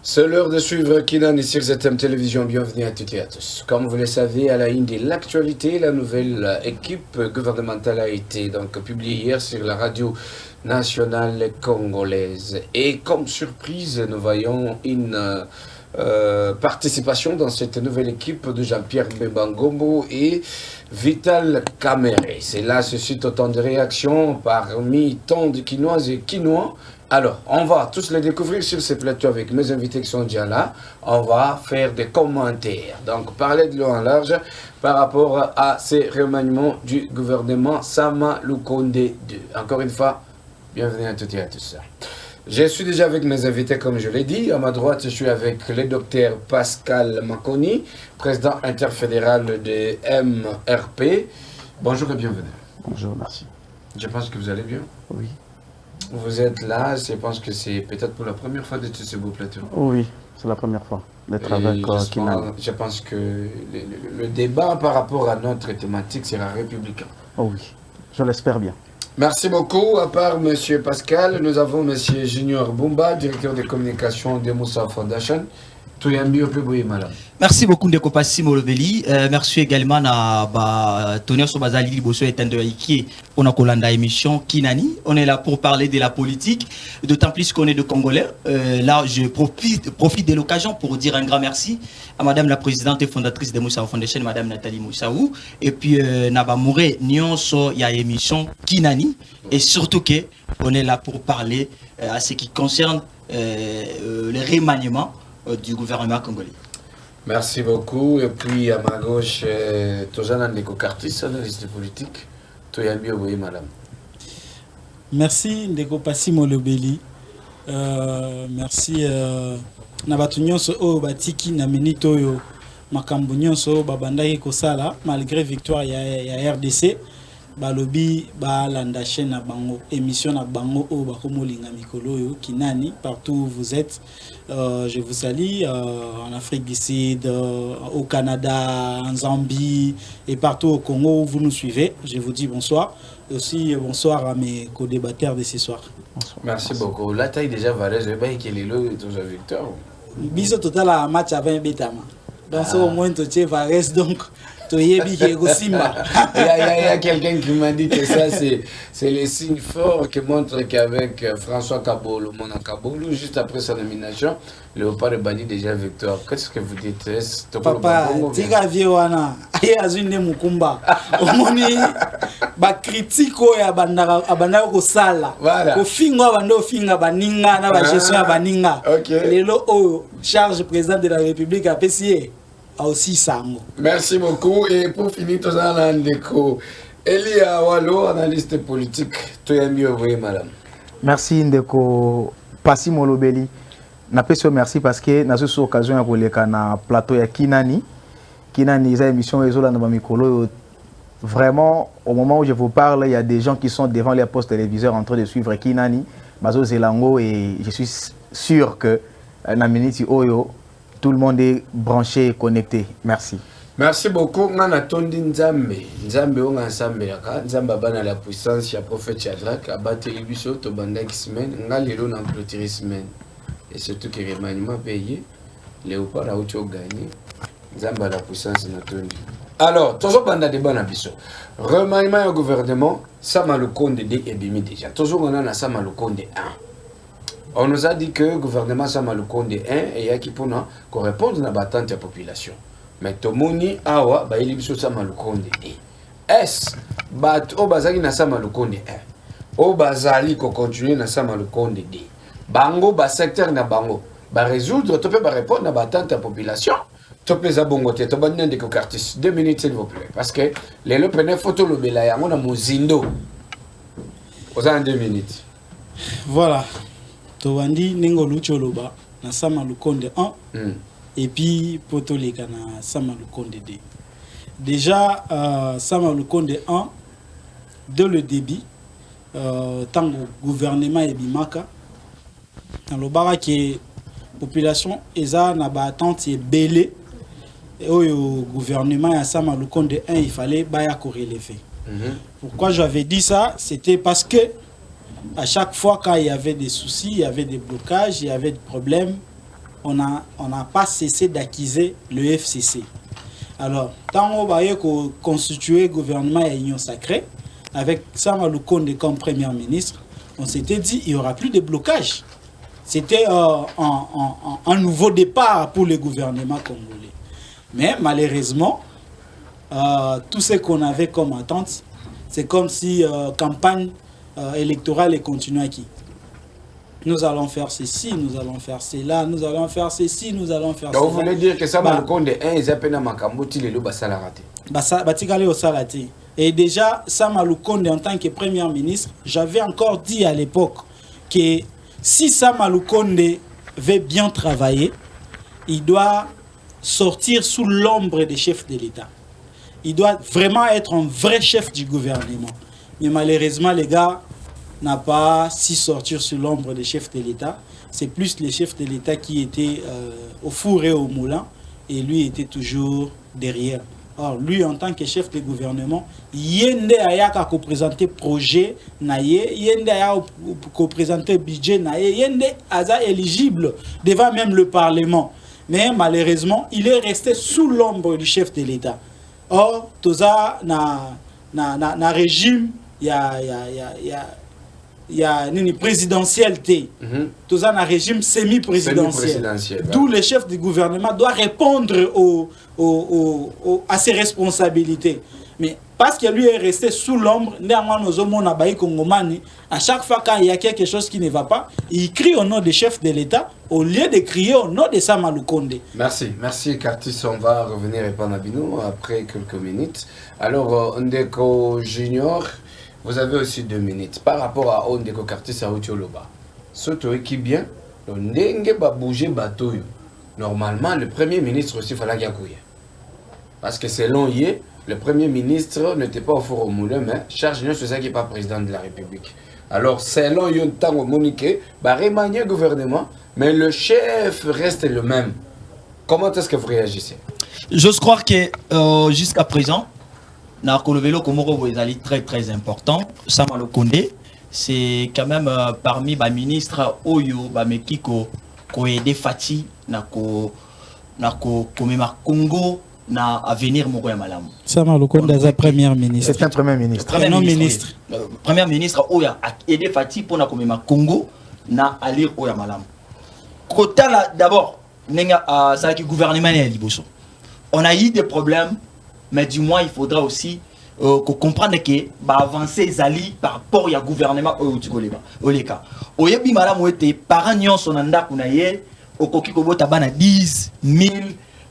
C'est l'heure de suivre Kinan sur ZM Télévision. Bienvenue à toutes et à tous. Comme vous le savez, à la une de l'actualité, la nouvelle équipe gouvernementale a été donc publiée hier sur la radio nationale congolaise. Et comme surprise, nous voyons une participation dans cette nouvelle équipe de Jean-Pierre Bemba et Vital Kamere. C'est là, suscite autant de réactions parmi tant de Quinoises et Quinois. Alors, on va tous les découvrir sur ce plateau avec mes invités qui sont déjà là. On va faire des commentaires. Donc, parler de l'eau en large par rapport à ces remaniements du gouvernement Sama Lukonde II. Encore une fois, bienvenue à toutes et à tous. Je suis déjà avec mes invités, comme je l'ai dit. À ma droite, je suis avec le docteur Pascal Makoni, président interfédéral de MRP. Bonjour et bienvenue. Bonjour, merci. Je pense que vous allez bien. Oui. Vous êtes là, je pense que c'est peut-être pour la première fois d'être sur ce beau plateau. Oui, c'est la première fois d'être avec Kinan. Je pense que le débat par rapport à notre thématique sera républicain. Oh oui, je l'espère bien. Merci beaucoup. À part M. Pascal, nous avons M. Junior Bumba, directeur de communication de Moussa Foundation. Merci beaucoup Ndeko Passi Molobeli. Merci également à Tonio Sobazali Liboso et Tandoaiki. On a colanda émission Kinani. On est là pour parler de la politique, d'autant plus qu'on est de Congolais. Là, je profite de l'occasion pour dire un grand merci à Madame la présidente et fondatrice de Moussa Foundation, Madame Nathalie Moussaou. Et puis, Naba Mouré, Nyonso, il y a émission Kinani. Et surtout que on est là pour parler à ce qui concerne le remaniement du gouvernement congolais. Merci beaucoup. Et puis à ma gauche, Tozana Ndeko Kartis, analyste politique. Toyambi Oboye, madame. Merci Ndeko Passi Molobeli. Merci Nabatu nyonso o batiki na minito yo makambu nyonso babandaki kosala malgré victoire ya RDC. Balobi balanda chaîne na bango émission na bango o bakomolinga mikolo yo Kinani partout où vous êtes. Je vous salue en Afrique du Sud, au Canada, en Zambie et partout au Congo où vous nous suivez. Je vous dis bonsoir. Et aussi bonsoir à mes co-débatteurs de ce soir. Bonsoir. Merci beaucoup. La taille déjà valait, je vais pas qu'il est là, tous les victoires. Bisous total à match avec Betama. Donc au moins tu Vares donc. Il y a quelqu'un qui m'a dit que ça c'est le signe fort qui montre qu'avec François Kabolo, Mona Kabolo, juste après sa nomination, Léopard est banni déjà victoire. Qu'est-ce que vous dites? Papa, tika viewana, ayazune mukumba. Omoni ba critique ya bandaka ko sala. Ko fingo bando finga baninga na ba gestion ya baninga. Lelo o charge président de la République a PCA. Aussi Sango. Merci beaucoup. Et pour finir, tout ça, Ndeko Elia Walo, analyste politique. Tu es mieux, oui, madame. Merci Ndeko Passi Molobeli. N'appelle merci parce que nous avons eu l'occasion de aller sur le plateau de Kinani. Kinani, c'est une émission Réseau Mikolo. Vraiment, au moment où je vous parle, il y a des gens qui sont devant les postes téléviseurs en train de suivre Kinani, Mazo Zelango, et je suis sûr que Naminiti Oyo, tout le monde est branché et connecté. Merci. Merci beaucoup. On a tondi Nzambe. Nzambe on a ensemble. Nzambe bana la puissance ya prophète Shadrach abattu ibiso to banda semaine. On a lelo na clôturer semaine. Et surtout que remaniement payé, Léopard a auto gagné. Nzambe la puissance na tondi. Alors, toujours banda de bana biso. Remaniement au gouvernement, Sama Lukonde II est bimi déjà. Toujours on a na Sama Lukonde I. On nous a dit que le gouvernement Sama Lukonde I et qui pour nous correspondre à l'attente de la population. Mais Tomoni Awa, il y a Sama Lukonde I. Est-ce que au Bazali na Sama Lukonde I? Au Bazali ko continuer na Sama Lukonde II. Bango ba secteur na bango. Ba résoudre, tu peux répondre à l'attente de la population. Tu peux abongoter, tu peux demander des cartes. 2 minutes s'il vous plaît. Parce que les prenez photo le belaya, on a mozindo. Vous avez 2 minutes. Voilà. Towandi Nengo Lucholoba na Sama Lukonde 1 et puis Potoleka na Sama Lukonde 2. Déjà Sama Lukonde 1 de le début tant que gouvernement et bimaka dans le bara qui population eza na ba attente et belé et au gouvernement ya Sama Lukonde 1 il fallait baya ko relever. Pourquoi j'avais dit ça, c'était parce que à chaque fois quand il y avait des soucis, il y avait des blocages, il y avait des problèmes, on n'a pas cessé d'accuser le FCC. Alors, tant on va constituer le gouvernement et l'Union sacrée, avec Sama Lukonde comme Premier ministre, on s'était dit qu'il n'y aura plus de blocage. C'était un nouveau départ pour le gouvernement congolais. Mais malheureusement, tout ce qu'on avait comme attente, c'est comme si la campagne électorale continuait qui. Nous allons faire ceci, nous allons faire cela, nous allons faire ceci, nous allons faire cela. Donc vous voulez dire que ça m'a le compte de 1, ils appellent Makamouti, les loups, ça l'a raté. Batikale au salati. Et déjà, Sama Lukonde en tant que Premier ministre, j'avais encore dit à l'époque que si Sama Lukonde veut bien travailler, il doit sortir sous l'ombre des chefs de l'État. Il doit vraiment être un vrai chef du gouvernement. Mais malheureusement, les gars n'a pas si sortir sous l'ombre des chefs de l'État. C'est plus les chefs de l'État qui étaient au four et au moulin, et lui était toujours derrière. Or, lui, en tant que chef de gouvernement, yende ayaka ko présenter projet naye, yende ayaka ko présenter budget naye, yende aza éligible devant même le Parlement. Mais malheureusement, il est resté sous l'ombre du chef de l'État. Or, toza na régime, il y a une présidentialité. Tout ça, un régime semi-présidentiel. D'où le chef du gouvernement doit répondre à ses responsabilités. Mais parce que lui est resté sous l'ombre, à chaque fois qu'il y a quelque chose qui ne va pas, il crie au nom du chef de l'État au lieu de crier au nom de Sama Lukonde. Merci, merci Cartus. On va revenir répondre à Bino après quelques minutes. Alors, Ndeko Junior, vous avez aussi 2 minutes. Par rapport à Ondeko Cartus à Otioloba, surtout qui bien, le Ndenge va bouger bateau. Normalement, le Premier ministre aussi fallait qu'il y ait. Parce que selon Yé, le Premier ministre n'était pas au four au moulin, mais Charles Junior, c'est ça qui n'est pas président de la République. Alors, selon Yon Tango Monique, bah remanier le gouvernement, mais le chef reste le même. Comment est-ce que vous réagissez? J'ose croire que jusqu'à présent, le vélo Komoro est très très important. Sama Lukonde, c'est quand même parmi les ministres Oyo, Mekiko, qui ont aidé Fati, Congo, na avenir Mokoya Malam. Sama Lukonde est un Premier ministre. C'est un Premier ministre. Premier ministre Oya a aidé Fati pour na Congo, na alir Oya Malam. Kota là d'abord, ça qui gouvernement est liboso. On a eu des problèmes. Mais du moins, il faudra aussi comprendre que avancer Zali par rapport au gouvernement au Oleka. Au Yebi Madame Ouete, parents n'y sont en Dakunaye, au Kokiko Tabana 10 000,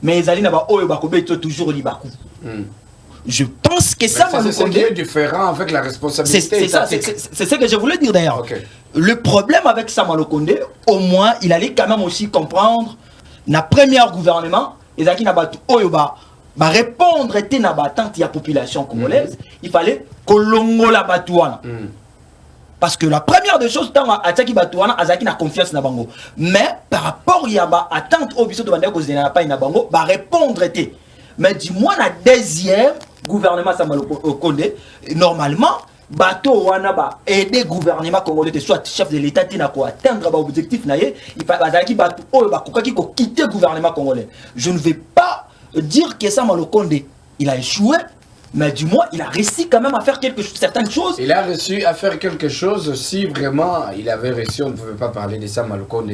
mais Zali n'a pas toujours libaku. Je pense que ça, c'est ce qui est différent avec la responsabilité. C'est ce que je voulais dire d'ailleurs. Okay. Le problème avec Sama Lukonde, au moins, il allait quand même aussi comprendre, na premier gouvernement, et Zaki n'a pas tout Oyoba. Répondre à la attente de la population congolaise, il fallait que l'on la batouana. Parce que la première des choses, tant à Tchaki batouana, Azaki n'a confiance dans Bango. Mais par rapport à la attente au biseau de Bandeko Zenapa et Nabango, répondre était. Mais du moins, la deuxième gouvernement Sama Lukonde, normalement, bateau wana aider le gouvernement congolais, soit chef de l'État, qui atteindre l'objectif, il fallait quitter le gouvernement congolais. Je ne vais pas dire que Sama Lukonde, il a échoué, mais du moins, il a réussi quand même à faire certaines choses. Il a réussi à faire quelque chose si vraiment il avait réussi, on ne pouvait pas parler de Sama Lukonde.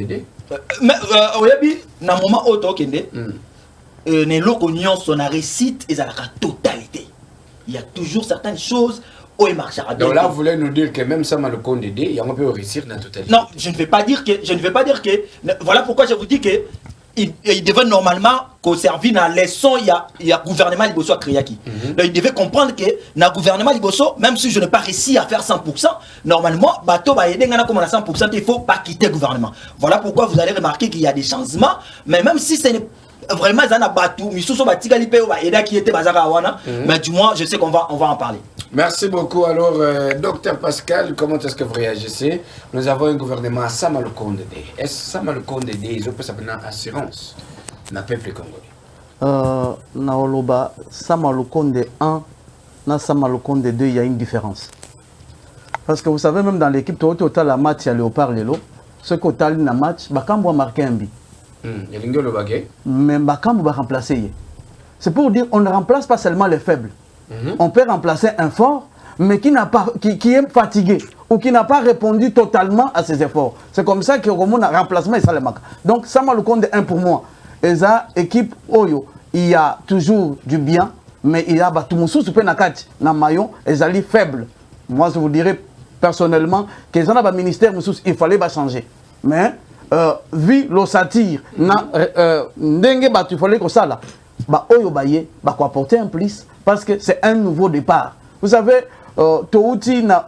Mais, aujourd'hui, dans le moment où on a réussi et ça la totalité. Il y a toujours certaines choses où il marche à bien. Donc là, vous voulez nous dire que même Sama Lukonde, il y a un peu réussir dans la totalité. Non, je ne vais pas dire que. Voilà pourquoi je vous dis que. Il devait normalement servir dans les leçons, il y a gouvernement Liboso à Kriaki. Il devait comprendre que dans le gouvernement Liboso, même si je n'ai pas réussi à faire 100%, normalement, bateau va aider comme on a 100%, il ne faut pas quitter le gouvernement. Voilà pourquoi vous allez remarquer qu'il y a des changements, mais même si ce n'est vraiment un bateau, mais du moins, je sais qu'on va en parler. Merci beaucoup. Alors, docteur Pascal, comment est-ce que vous réagissez? Nous avons un gouvernement à Sama Lukonde. Est-ce que Sama Lukonde, ils ont s'appeler assurance dans le peuple congolais? Na Oloba, Sama Lukonde 1, na Sama Lukonde 2, il y a une différence. Parce que vous savez, même dans l'équipe, total la match, il y a Léopard Lelo. Ce que total na match, Bakambo a marqué un but. Mais quand on va remplacer, c'est pour dire on ne remplace pas seulement les faibles. On peut remplacer un fort, mais qui est fatigué ou qui n'a pas répondu totalement à ses efforts. C'est comme ça que le remplacement est ça le marque. Donc, Sama Lukonde 1 pour moi. Et ça, équipe Oyo, il y a toujours du bien, mais il y a tout le monde na maillon, et ça est faible. Moi, je vous dirais personnellement que les gens ministère, il fallait changer. Mais, vu l'ossature, il fallait que ça là, Oyo Baye, apporter un plus, parce que c'est un nouveau départ. Vous savez, Touti na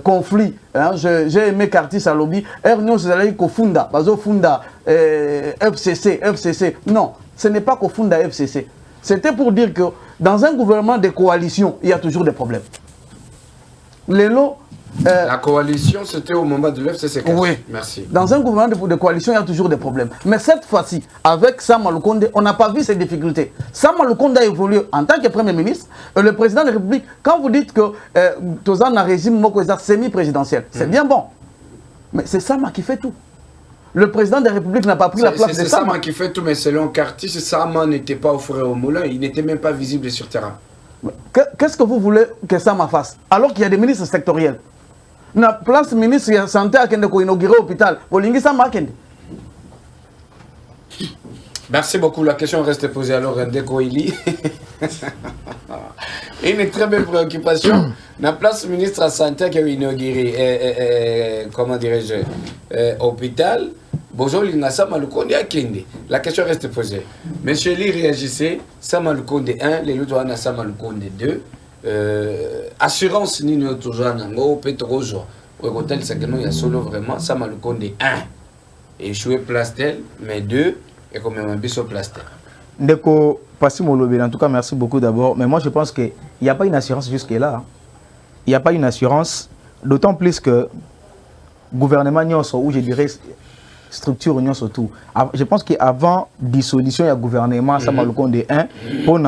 conflit. J'ai aimé Cartis à lobby. Ernion c'est Kofunda, Bazo Funda, FCC. Non, ce n'est pas Kofunda FCC. C'était pour dire que dans un gouvernement de coalition, il y a toujours des problèmes. La coalition, c'était au moment de l'FCC. Oui, merci. Dans un gouvernement de coalition, il y a toujours des problèmes. Mais cette fois-ci, avec Sama Lukonde, on n'a pas vu ces difficultés. Sama Lukonde a évolué en tant que Premier ministre. Le président de la République, quand vous dites que tous un régime semi-présidentiel, c'est bien bon. Mais c'est Sama qui fait tout. Le président de la République n'a pas pris la place de Sama. C'est Sama qui fait tout, mais selon Cartis, Sama n'était pas au four et au moulin. Il n'était même pas visible sur terrain. Qu'est-ce que vous voulez que Sama fasse? Alors qu'il y a des ministres sectoriels. Na place ministre de la santé a inauguré l'hôpital. Merci beaucoup. La question reste posée alors Ndeko Ili. Une très belle préoccupation. La place ministre de la santé qui a inauguré, comment dirais-je, hôpital. Bonjour, Sama Lukonde a Kende. La question reste posée. Monsieur Li réagissait. Sama Lukonde 1, les autres ont Sama Lukonde 2. Assurance ni nous toujours nango pétrojo au hôtel c'est que il y a solo vraiment Sama Lukonde 1 échoué place tel mais 2 et quand même un biso place tel. Ndeko Passi Molobé, en tout cas merci beaucoup d'abord, mais moi je pense que il n'y a pas une assurance jusque là. Il n'y a pas une assurance, d'autant plus que gouvernement nyonso ou je dirais structure nyonso tout. Je pense qu'avant dissolution il y a gouvernement Sama Lukonde 1 pour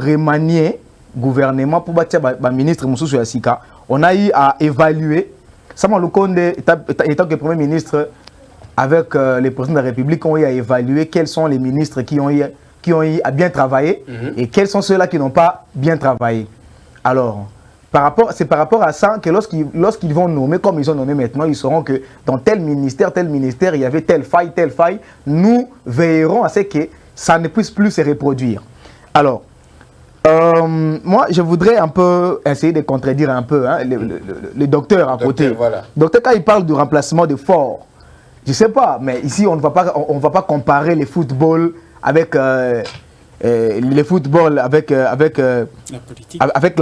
remanier gouvernement pour bâtir le ministre Moussou Yassika, on a eu à évaluer. Sama Lukonde, étant que Premier ministre, avec les présidents de la République, ont eu à évaluer quels sont les ministres qui ont eu à bien travailler et quels sont ceux-là qui n'ont pas bien travaillé. Alors, c'est par rapport à ça que lorsqu'ils vont nommer, comme ils ont nommé maintenant, ils sauront que dans tel ministère, il y avait telle faille, nous veillerons à ce que ça ne puisse plus se reproduire. Alors, moi, je voudrais un peu essayer de contredire un peu le docteur à côté. Voilà. Docteur, quand il parle du remplacement de fort, je ne sais pas, mais ici, on ne va pas comparer le football avec la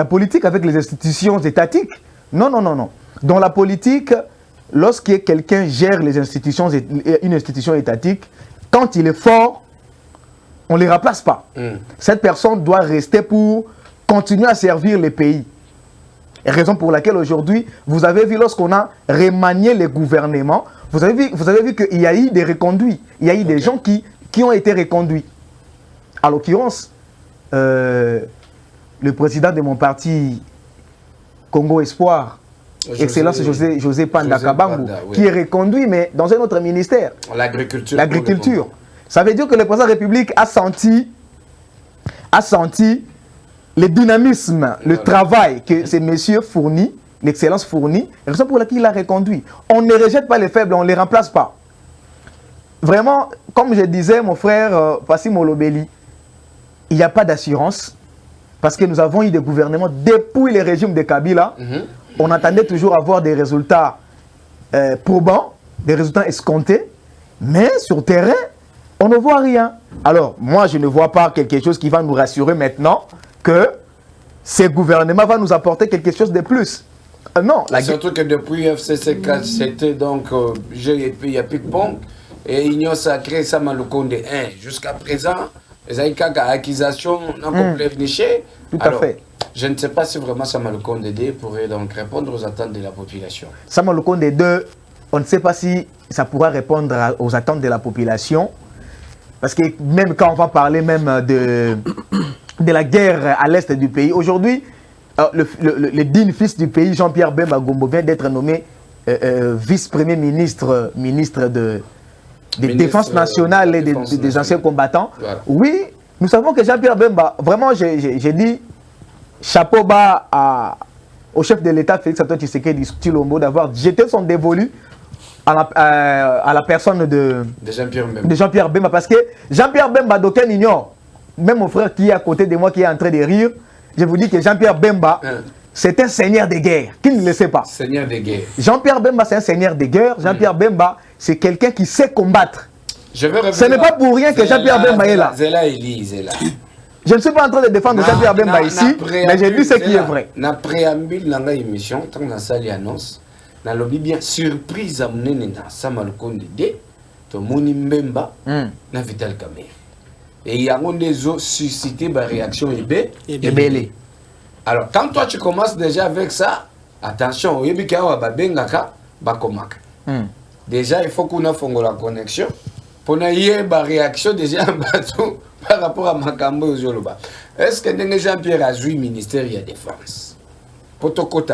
politique, avec les institutions étatiques. Non. Dans la politique, lorsque quelqu'un gère une institution étatique, quand il est fort, on ne les remplace pas. Cette personne doit rester pour continuer à servir le pays. Raison pour laquelle aujourd'hui, vous avez vu lorsqu'on a remanié les gouvernements, vous avez vu qu'il y a eu des reconduits. Il y a eu des gens qui ont été reconduits. À l'occurrence, le président de mon parti, Congo Espoir, Excellence José Panda Kabangu, qui est reconduit, mais dans un autre ministère. L'agriculture. Ça veut dire que le président de la République a senti le dynamisme, le travail que ces messieurs fournissent, l'excellence fournit, raison pour laquelle il l'a reconduit. On ne rejette pas les faibles, on ne les remplace pas. Vraiment, comme je disais, mon frère Passi Molobeli, il n'y a pas d'assurance, parce que nous avons eu des gouvernements depuis le régime de Kabila. On attendait toujours avoir des résultats probants, des résultats escomptés, mais sur terrain, on ne voit rien. Alors, moi, je ne vois pas quelque chose qui va nous rassurer maintenant que ce gouvernement va nous apporter quelque chose de plus. Non. Surtout que depuis FCC, c'était donc il y a ping-pong et Union Sacrée Sama Lukonde 1. Jusqu'à présent, les accusations n'ont pas pléniché. Tout à fait. Je ne sais pas si vraiment Sama Lukonde 2 pourrait donc répondre aux attentes de la population. Sama Lukonde 2, on ne sait pas si ça pourra répondre aux attentes de la population. Parce que même quand on va parler même de la guerre à l'est du pays, aujourd'hui, le digne fils du pays, Jean-Pierre Bemba Gombo, vient d'être nommé vice-premier ministre des défenses nationales et des anciens combattants. Voilà. Oui, nous savons que Jean-Pierre Bemba, vraiment, j'ai dit chapeau bas au chef de l'État, Félix Antoine Tshisekedi Tshilombo, d'avoir jeté son dévolu à la personne de Jean-Pierre Bemba. Parce que Jean-Pierre Bemba, d'aucun ignore, même mon frère qui est à côté de moi, qui est en train de rire, je vous dis que Jean-Pierre Bemba, c'est un seigneur de guerre. Qui ne le sait pas? Seigneur de guerre. Jean-Pierre Bemba, c'est un seigneur de guerre. Jean-Pierre Bemba, c'est quelqu'un qui sait combattre. Ce n'est pas pour rien que Jean-Pierre Bemba est là. Je ne suis pas en train de défendre Jean-Pierre Bemba ici, mais j'ai dit ce qui est vrai. Dans le préambule de l'émission, quand on a sali annonce, dans le bien surprise à mon dans Samalukonde D, to Moni Mbemba, na Vital Kamerhe. Et il y a des autres suscité par réaction et belé. Alors, quand toi tu commences déjà avec ça, attention, déjà il faut qu'on ait la connexion pour qu'il y ait une réaction déjà par rapport à Makambo Zoloba. Est-ce que Jean-Pierre a joué ministère de la Défense? Pour tout côté,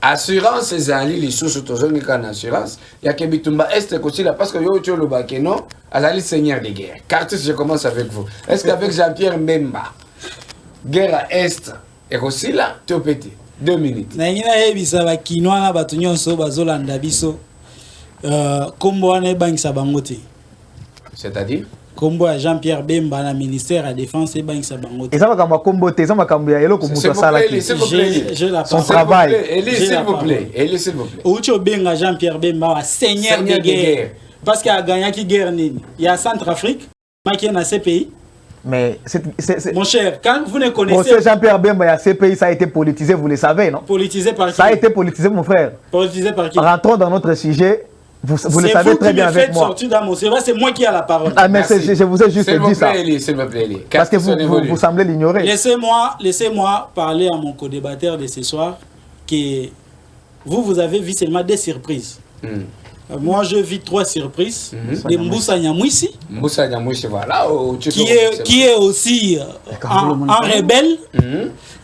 assurance, c'est les sources en assurance. Il y a que Bitumba Est aussi là parce que yo tu le bac non à la seigneur de guerre. Cartus, je commence avec vous. Est-ce qu'avec Jean-Pierre Mbemba, guerre à Est et aussi là, tu peux péter 2 minutes. Na ngina ebisa ba kinwa na batu nyonso bazolanda biso kombo wana ebangisa bango te. C'est-à-dire Kombo à Jean-Pierre Bemba na ministère de la Défense ebangisa bango te. Et ça va comme combo te, ça va comme ya yelo ko musa sala ki. Son travail. Elie s'il vous plaît. Elie s'il vous plaît. Oucho benga Jean-Pierre Bemba seigneur de guerre. Parce qu'il a gagné qui guerre nini. Il y a Centrafrique, qui est dans ces pays. Mais mon cher, quand vous ne connaissez... Jean-Pierre Bemba, il y a ces pays, ça a été politisé, vous le savez, non? Politisé par qui? Ça a été politisé, mon frère. Politisé par qui? Rentrons dans notre sujet. Vous le savez très bien avec moi. C'est moi qui ai la parole. Ah, mais je vous ai juste dit ça. S'il vous plaît, Elie. Parce que vous semblez l'ignorer. Laissez-moi parler à mon co-débatteur de ce soir que vous avez vu seulement des surprises. Moi, je vis 3 surprises de Moussa Nyamwisi. Moussa Nyamwisi, voilà. Qui est aussi un rebelle.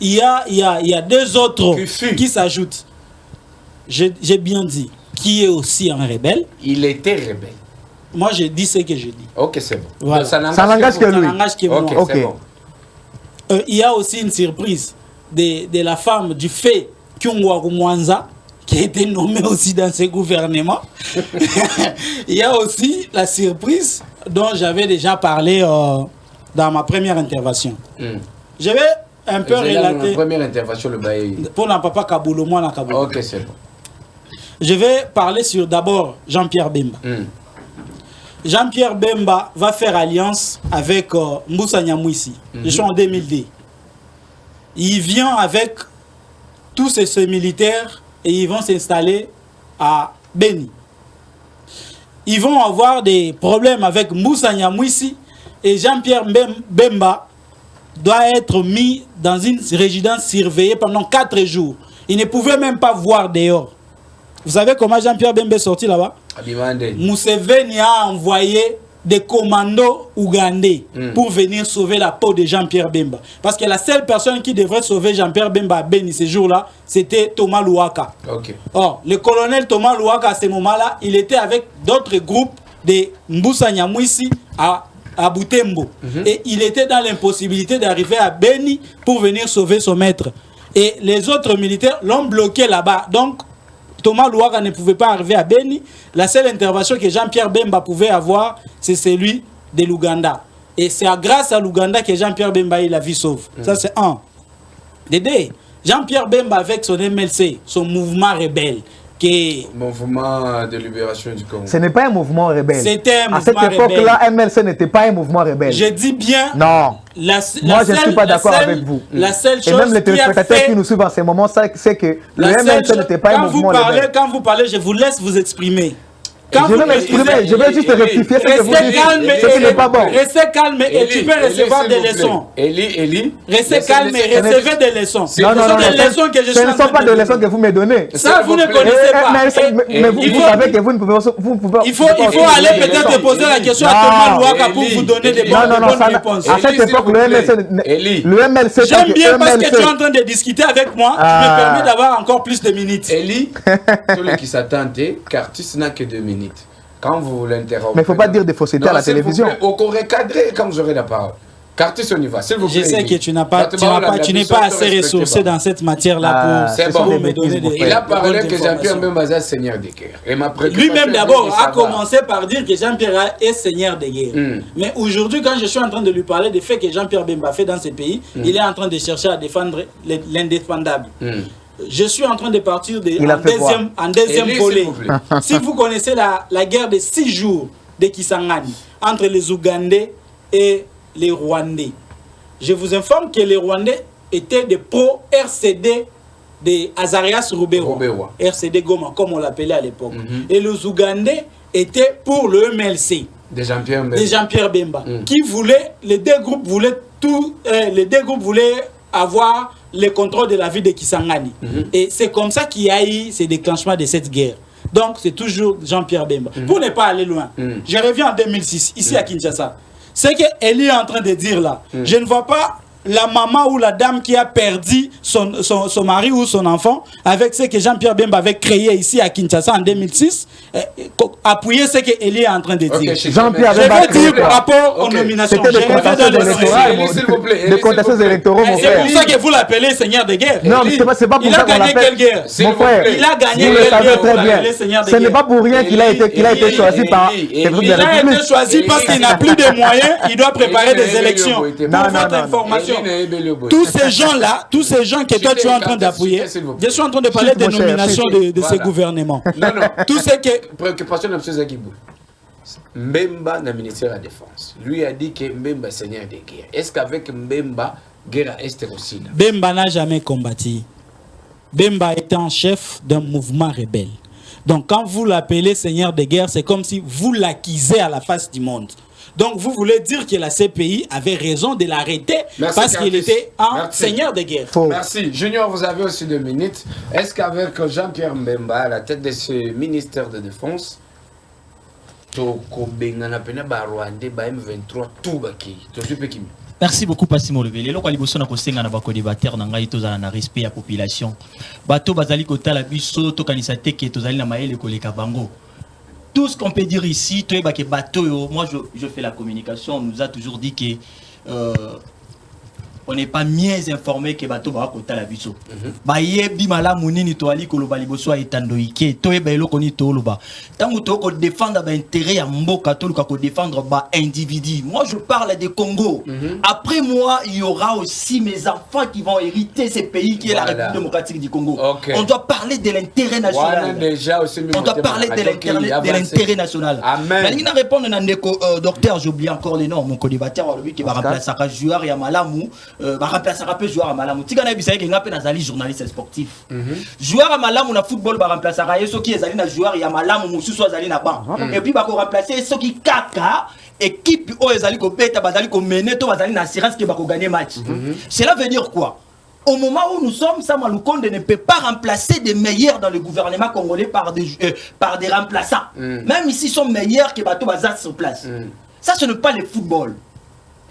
Il y a 2 autres qui s'ajoutent. J'ai bien dit. Qui est aussi un rebelle. Il était rebelle. Moi, je dis ce que je dis. Ok, c'est bon. Voilà. Ça n'engage que lui. Ok, c'est bon. Il y a aussi une surprise de la femme du fait Kyungwa Mwanza, qui a été nommée aussi dans ce gouvernement. Il y a aussi la surprise dont j'avais déjà parlé dans ma première intervention. Je vais un peu relater... La première intervention, le bail. Pour la papa Kaboulou, moi, la Kaboulou. Ok, c'est bon. Je vais parler sur d'abord Jean-Pierre Bemba. Jean-Pierre Bemba va faire alliance avec Moussa Nyamwisi. Je suis en 2002. Il vient avec tous ces militaires et ils vont s'installer à Beni. Ils vont avoir des problèmes avec Moussa Nyamwisi et Jean-Pierre Bemba doit être mis dans une résidence surveillée pendant 4 jours. Il ne pouvait même pas voir dehors. Vous savez comment Jean-Pierre Bemba est sorti là-bas? Museveni a envoyé des commandos ougandais pour venir sauver la peau de Jean-Pierre Bemba. Parce que la seule personne qui devrait sauver Jean-Pierre Bemba à Beni ce jour-là, c'était Thomas Louaka. Or, le colonel Thomas Louaka, à ce moment-là, il était avec d'autres groupes de Moussa Nyamwisi à Butembo. Et il était dans l'impossibilité d'arriver à Beni pour venir sauver son maître. Et les autres militaires l'ont bloqué là-bas. Donc, Thomas Louaka ne pouvait pas arriver à Beni. La seule intervention que Jean-Pierre Bemba pouvait avoir, c'est celui de l'Ouganda. Et c'est grâce à l'Ouganda que Jean-Pierre Bemba a eu la vie sauve. Ça, c'est un. Dédé, Jean-Pierre Bemba avec son MLC, son mouvement rebelle, Mouvement de libération du Congo. Ce n'est pas un mouvement rebelle. C'était un mouvement rebelle. À cette époque-là, MLC n'était pas un mouvement rebelle. Je dis bien... Non. Moi, je ne suis pas d'accord avec vous. La seule chose et même les téléspectateurs qui nous suivent en ce moment, c'est que le MLC n'était pas un mouvement rebelle. Quand vous parlez, je vous laisse vous exprimer. Je vais m'exprimer, je vais juste rectifier ce que vous dites. Ce qui n'est pas bon. Restez calme et tu peux recevoir des leçons. Elie. Restez calme et recevez des leçons. Ce ne sont pas des leçons que vous me donnez. Ça, vous ne connaissez pas. Mais vous savez que vous ne pouvez pas. Il faut aller peut-être poser la question à Thomas Louaka pour vous donner des bonnes réponses. À cette époque, le MLC... J'aime bien parce que tu es en train de discuter avec moi. Tu me permets d'avoir encore plus de minutes. Elie, tous les qui s'attendent, car tu n'as que 2 minutes. Quand vous l'interrompez. Mais il ne faut pas dire des faussetés à la télévision. Au recadrer quand vous aurez la parole. Cartus, on y va. S'il vous plaît. Je sais que tu n'es pas assez ressourcé dans cette matière-là pour me donner des... Il a parlé que Jean-Pierre Bemba est seigneur de guerre. Lui-même d'abord a commencé par dire que Jean-Pierre est seigneur de guerre. Mais aujourd'hui, quand je suis en train de lui parler des faits que Jean-Pierre Bemba fait dans ce pays, il est en train de chercher à défendre l'indéfendable. Je suis en train de partir en deuxième volet. Si vous connaissez la guerre de 6 jours de Kisangani entre les Ougandais et les Rwandais, je vous informe que les Rwandais étaient des pro-RCD de Azarias Ruberwa, RCD Goma, comme on l'appelait à l'époque. Et les Ougandais étaient pour le MLC de Jean-Pierre Bemba, qui voulait, les deux groupes voulaient avoir le contrôle de la ville de Kisangani. Et c'est comme ça qu'il y a eu ce déclenchement de cette guerre. Donc c'est toujours Jean-Pierre Bemba. Pour ne pas aller loin, je reviens en 2006, ici à Kinshasa. Ce qu'elle est en train de dire là, je ne vois pas la maman ou la dame qui a perdu son mari ou son enfant avec ce que Jean-Pierre Bemba avait créé ici à Kinshasa en 2006, appuyer ce qu'elle est en train de dire. Jean-Pierre Bemba, je veux dire par rapport aux nominations. C'était des contestations électoraux, mon frère. C'est pour ça que vous l'appelez seigneur de guerre. Non, c'est pas pour ça qu'on l'appelle. Mon frère, il a gagné quelle guerre? Ce n'est pas pour rien qu'il a été choisi par... Il a été choisi parce qu'il n'a plus de moyens, il doit préparer des élections. Pour votre information, tous ces gens-là, tous ces gens que toi tu es en train d'appuyer, je suis en train de parler des nominations de ces gouvernements. Non. Tout ce que... Préoccupation de M. Zakibou. Mbemba, le ministère de la Défense, lui a dit que Mbemba est seigneur de guerre. Est-ce qu'avec Mbemba, guerre à Est aussi là? Bemba n'a jamais combattu. Bemba était en chef d'un mouvement rebelle. Donc quand vous l'appelez seigneur de guerre, c'est comme si vous l'acquisez à la face du monde. Donc vous voulez dire que la CPI avait raison de l'arrêter parce qu'il était un seigneur de guerre. Merci. Junior, vous avez aussi 2 minutes. Est-ce qu'avec Jean-Pierre Mbemba à la tête de ce ministère de Défense, merci beaucoup Passimo Lebele. Loko liboso na kosenga na bako débatteur na ngai tozala na respect ya population. Bato bazali kotala biso to kanisa teke tozali na maele koleka bango. Tout ce qu'on peut dire ici, moi je fais la communication, on nous a toujours dit que on n'est pas mieux informé que bateau ba kota la biso. Ba yebi mala munini to ali koloba liboso etandoike to eba eloko ni to loba. Tango to ko défendre ba intérêt ya mboka to ko défendre ba individu. Moi je parle des Congo. Après moi, il y aura aussi mes enfants qui vont hériter ce pays qui est la République démocratique du Congo. On doit parler de l'intérêt national. On doit parler de l'intérêt national. Amen. Mais il répondre à ndeko docteur, j'oublie encore les noms, mon co-débatteur lui qui va remplacer Saka joueur ya malamu. Va remplacer un peu joueur à Malamu. Tu connais bien que ngapé nazali journaliste sportif. Joueur à Malamu na football va remplacer à ceux qui ezali na joueur ya Malamu mususu azali na banc. Et puis va remplacer ceux qui kaka équipe o ezali ko beta bazali ko mener to bazali na assurance que va ko gagner match. Cela veut dire quoi? Au moment où nous sommes, Sama Lukonde ne peut pas remplacer des meilleurs dans le gouvernement congolais par des remplaçants. Même s'ils sont meilleurs que Bato Bazat sur place. Ça ce n'est pas le football.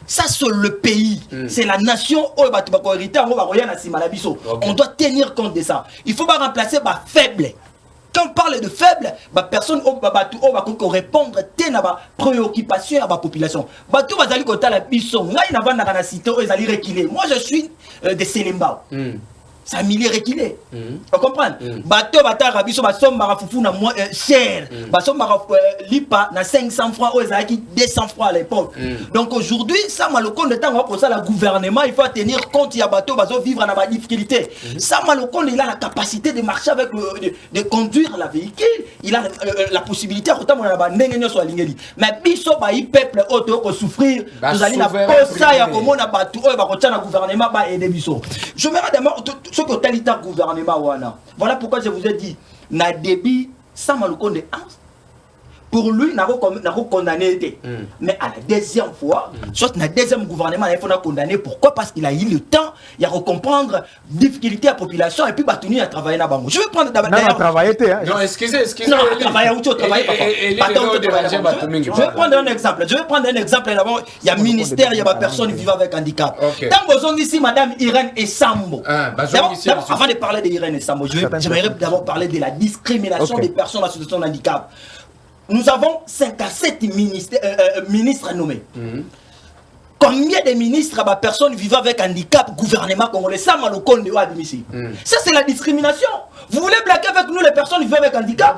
Ça, c'est le pays. C'est la nation. On doit tenir compte de ça. Il ne faut pas remplacer les faibles. Quand on parle de faibles, personne ne répondre à la préoccupation de la population. Moi, je suis de Selemba. Ça a milliers reculé. Vous comprenez? Bateau, rabiso, basom, barafoufou, na moins cher. Basom, lipa, na 500 francs, aux acquis 200 francs à l'époque. Donc aujourd'hui, ça m'a le compte de temps pour ça, le gouvernement, il faut tenir compte, il y a bateau, baso vivre dans la difficulté. Ça m'a le compte, il a la capacité de marcher avec de conduire la véhicule. Il a la possibilité, autant on a la n'engagnant sur la ligne. Mais biso, il peuple, auto, souffrir, vous allez la posa, il y a comme on a battu, il va continuer le gouvernement, et des biso. Je me demande, ce que tel gouvernement wana. Voilà pourquoi je vous ai dit na débit sans Malukonde pour lui n'a pas condamné. Mais à la deuxième fois, soit na deuxième gouvernement il faut condamner. Pourquoi? Parce qu'il a eu le temps, il a comprendre difficulté à la population et puis Batouni a travaillé là bas. Je vais prendre d'abord. Non, excusez. Non, travailler où tu travailles pas. Je vais prendre un exemple. D'abord, il y a ministère, il y a personne vivant avec handicap. Tant que vous ici madame Irène Essambo. Avant de parler d'Irène Essambo, j'aimerais d'abord parler de la discrimination des personnes en situation de handicap. nous avons 5 à 7 ministres nommés. Combien de ministres, personnes vivant avec handicap, gouvernement congolais, ça m'a le compte de admissible. Ça, c'est la discrimination. Vous voulez blaguer avec nous, les personnes vivant avec handicap?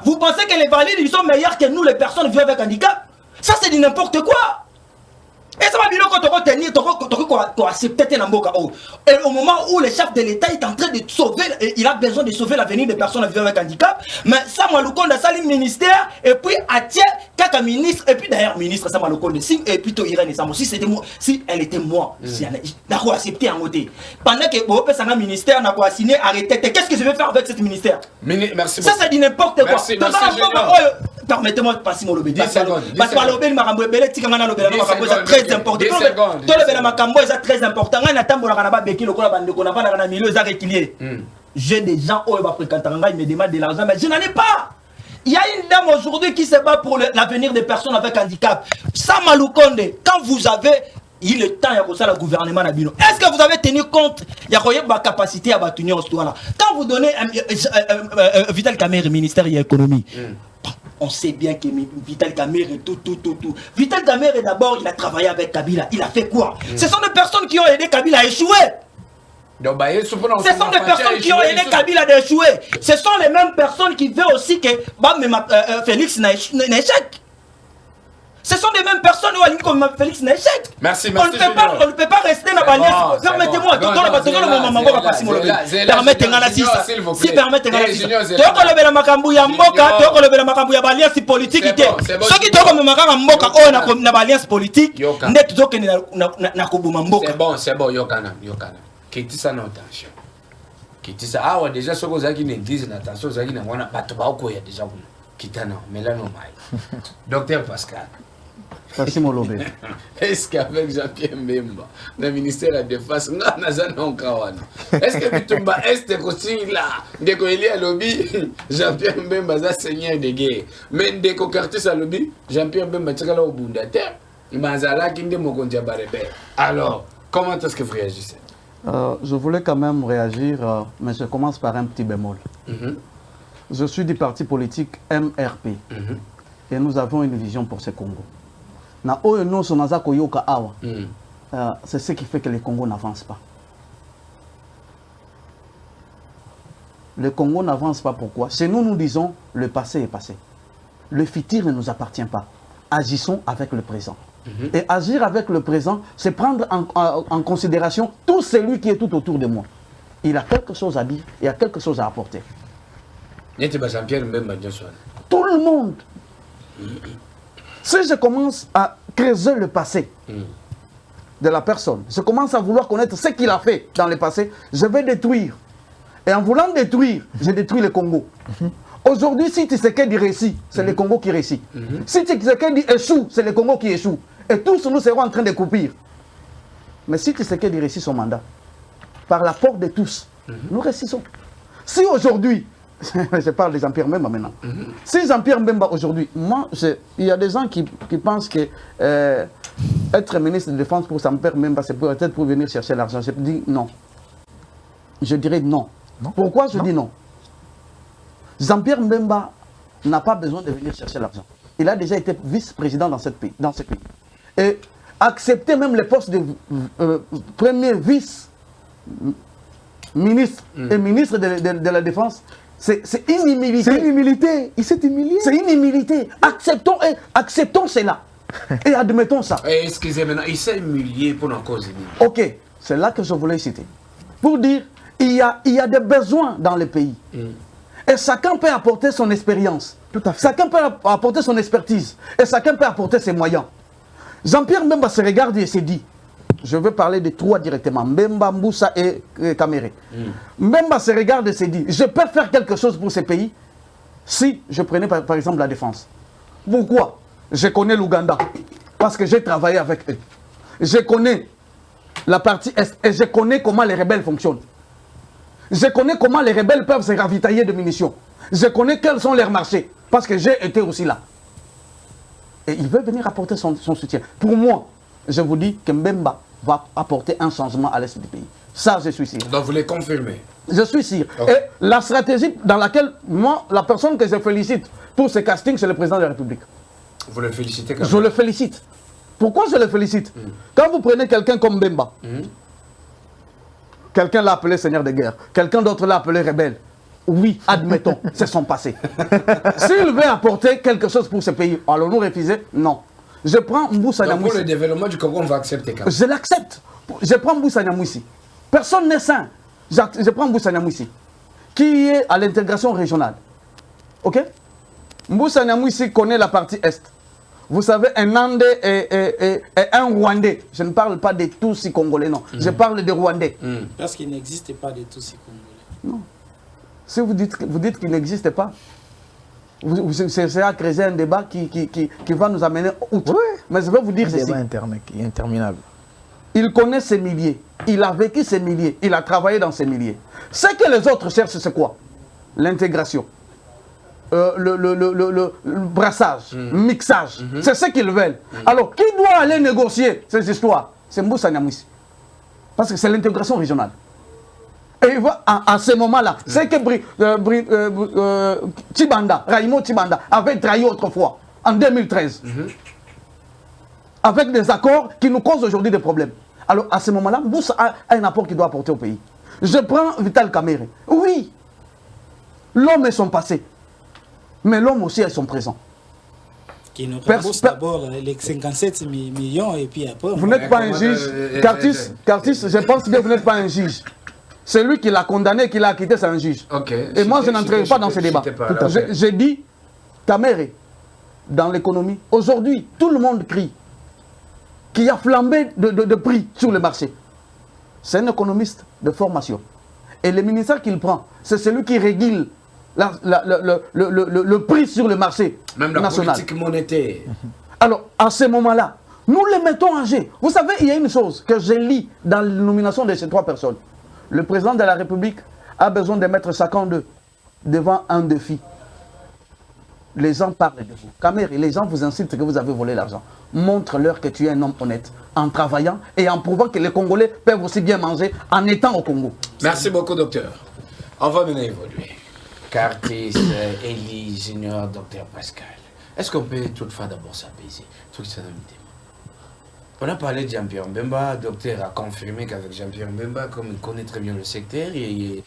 Vous pensez que les valides ils sont meilleurs que nous, les personnes vivant avec handicap? Ça, c'est du n'importe quoi. Et ça va bien qu'on accepte. Et au moment où le chef de l'État est en train de sauver, il a besoin de sauver l'avenir des personnes vivant avec handicap, mais ça m'a le compte de salir ministère, et puis Atia, quelques ministres, et puis d'ailleurs ministre, ça m'a le compte de si, et plutôt Irène Samo, si c'était moi, si elle était moi, si n'a pas accepté en côté. Pendant que vous avez un ministère, n'a pas signé, arrêtez, qu'est-ce que je vais faire avec ce ministère? Merci. Ça, c'est dit n'importe quoi. Merci, permettez-moi de passer mon lobby. Parce que le m'a très important. Très important. J'ai des gens qui me demandent de l'argent, mais je n'en ai pas. Il y a une dame aujourd'hui qui se bat pour l'avenir des personnes avec handicap. Sama Lukonde, quand vous avez eu le temps de le gouvernement, est-ce que vous avez tenu compte de la capacité à battre là? Quand vous donnez Vital Kamerhe, ministère de l'économie, on sait bien que Vital Kamerhe tout. Vital Kamerhe d'abord, il a travaillé avec Kabila. Il a fait quoi? Ce sont des personnes qui ont aidé Kabila à échouer. Ce sont des personnes qui ont aidé Kabila à échouer. Ce sont les mêmes personnes qui veulent aussi que Félix n'échec. Ce sont les mêmes personnes comme Félix n'échec. Merci. On ne peut pas rester dans la balance. Permettez-moi, permettez-moi si permettez-moi politique. Ceux qui politique, c'est bon, Yokana. Qui ça attention. Qui ça ah déjà ce que vous avez une église attention, vous avez une wana bato ba ko ya déjà kitana melano mai. Docteur Pascal. Merci Molobé. Est-ce qu'avec Jean-Pierre Mbemba, le ministère de la Défense, est-ce que Bitumba Est aussi là, dès qu'il y a lobby, Jean-Pierre Mbemba est seigneur de guerre. Mais dès qu'il y a lobby, Jean-Pierre Mbemba est au bout de la terre. Alors, comment est-ce que vous réagissez? Je voulais quand même réagir, mais je commence par un petit bémol. Je suis du parti politique MRP et nous avons une vision pour ce Congo. C'est ce qui fait que le Congo n'avance pas. Le Congo n'avance pas pourquoi? Chez nous, nous disons le passé est passé. Le futur ne nous appartient pas. Agissons avec le présent. Et agir avec le présent, c'est prendre en considération tout celui qui est tout autour de moi. Il a quelque chose à dire, il a quelque chose à apporter. Tout le monde. Si je commence à creuser le passé de la personne, je commence à vouloir connaître ce qu'il a fait dans le passé, je vais détruire. Et en voulant détruire, je détruis le Congo. Aujourd'hui, si Tshisekedi réussit, c'est le Congo qui réussit. Si Tshisekedi échoue, c'est le Congo qui échoue. Et tous nous serons en train de couper. Mais si Tshisekedi réussit son mandat, par la porte de tous, nous réussissons. Si aujourd'hui, je parle de Jean-Pierre Mbemba maintenant, si Jean-Pierre Mbemba aujourd'hui, moi, il y a des gens qui pensent que être ministre de Défense pour Jean-Pierre Mbemba, c'est peut-être pour venir chercher l'argent. Je dis non. Je dirais non. Pourquoi je dis non? Jean-Pierre Mbemba n'a pas besoin de venir chercher l'argent. Il a déjà été vice-président dans ce pays. Et accepter même le poste de premier vice-ministre et ministre de la Défense, c'est une humilité. C'est une humilité. Il s'est humilié. C'est une humilité. Acceptons cela. Et admettons ça. Excusez-moi, il s'est humilié pour une cause. Ok, c'est là que je voulais citer. Pour dire, il y a des besoins dans le pays. Et chacun peut apporter son expérience. Tout à fait. Chacun peut apporter son expertise. Et chacun peut apporter ses moyens. Jean-Pierre Mbemba se regarde et se dit, je veux parler de trois directement, Mbemba, Mboussa et Kamerhe. Mbemba se regarde et se dit, je peux faire quelque chose pour ce pays si je prenais par exemple la défense. Pourquoi? Je connais l'Ouganda, parce que j'ai travaillé avec eux. Je connais la partie Est et je connais comment les rebelles fonctionnent. Je connais comment les rebelles peuvent se ravitailler de munitions. Je connais quels sont leurs marchés, parce que j'ai été aussi là. Et il veut venir apporter son soutien. Pour moi, je vous dis que Mbemba va apporter un changement à l'est du pays. Ça, je suis sûr. Donc vous les confirmez? Je suis sûr. Okay. Et la stratégie dans laquelle, moi, la personne que je félicite pour ce casting, c'est le président de la République. Vous le félicitez quand même? Je le félicite. Pourquoi je le félicite? Quand vous prenez quelqu'un comme Bemba, quelqu'un l'a appelé seigneur de guerre, quelqu'un d'autre l'a appelé rebelle. Oui, admettons, c'est son passé. S'il veut apporter quelque chose pour ce pays, allons-nous refuser? Non. Je prends Mboussa Nyamwisi. Pour le développement du Congo, on va accepter quand même. Je l'accepte. Je prends Mboussa Nyamwisi. Personne n'est sain. Je prends Mboussa Nyamwisi, qui est à l'intégration régionale. Ok? Mboussa Nyamwisi connaît la partie Est. Vous savez, un Andé et un Rwandais. Je ne parle pas des Tutsis congolais, non. Je parle des Rwandais. Parce qu'il n'existe pas de Tutsis congolais. Non. Si vous dites qu'il n'existe pas, c'est à creuser un débat qui va nous amener outre. Oui. Mais je vais vous dire ceci. Débat interminable. Il connaît ses milliers. Il a vécu ses milliers. Il a travaillé dans ses milliers. Ce que les autres cherchent, c'est quoi? L'intégration. Le brassage, mixage. C'est ce qu'ils veulent. Alors, qui doit aller négocier ces histoires? C'est Mboussa Nyamwisi. Parce que c'est l'intégration régionale. Et il va, à ce moment-là, c'est que Raymond Tibanda avait trahi autrefois, en 2013. Avec des accords qui nous causent aujourd'hui des problèmes. Alors, à ce moment-là, Mboussa a un apport qu'il doit apporter au pays. Je prends Vital Kamerhe. Oui, l'homme est son passé. Mais l'homme aussi a son présent. Qui nous rembourse d'abord les 57 millions et puis après... Vous n'êtes pas un juge. Curtis, je pense que vous n'êtes pas un juge. C'est lui qui l'a condamné, qui l'a acquitté, c'est un juge. Okay. Et moi, je n'entrerai pas dans ce débat. J'ai dit, Kamerhe, dans l'économie, aujourd'hui, tout le monde crie qu'il y a flambé de prix sur le marché. C'est un économiste de formation. Et le ministère qu'il prend, c'est celui qui régule le prix sur le marché même la national. Politique monétaire. Alors, à ce moment-là, nous les mettons en jeu. Vous savez, il y a une chose que j'ai lu dans la nomination de ces trois personnes. Le président de la République a besoin de mettre chacun d'eux devant un défi. Les gens parlent de vous. Kamerhe, les gens vous insultent que vous avez volé l'argent. Montre-leur que tu es un homme honnête, en travaillant et en prouvant que les Congolais peuvent aussi bien manger en étant au Congo. Merci beaucoup, docteur. On va maintenant évoluer. Curtis, Elie, Junior, docteur Pascal. Est-ce qu'on peut toutefois d'abord s'apaiser? On a parlé de Jean-Pierre Mbemba. Docteur a confirmé qu'avec Jean-Pierre Mbemba, comme il connaît très bien le secteur, et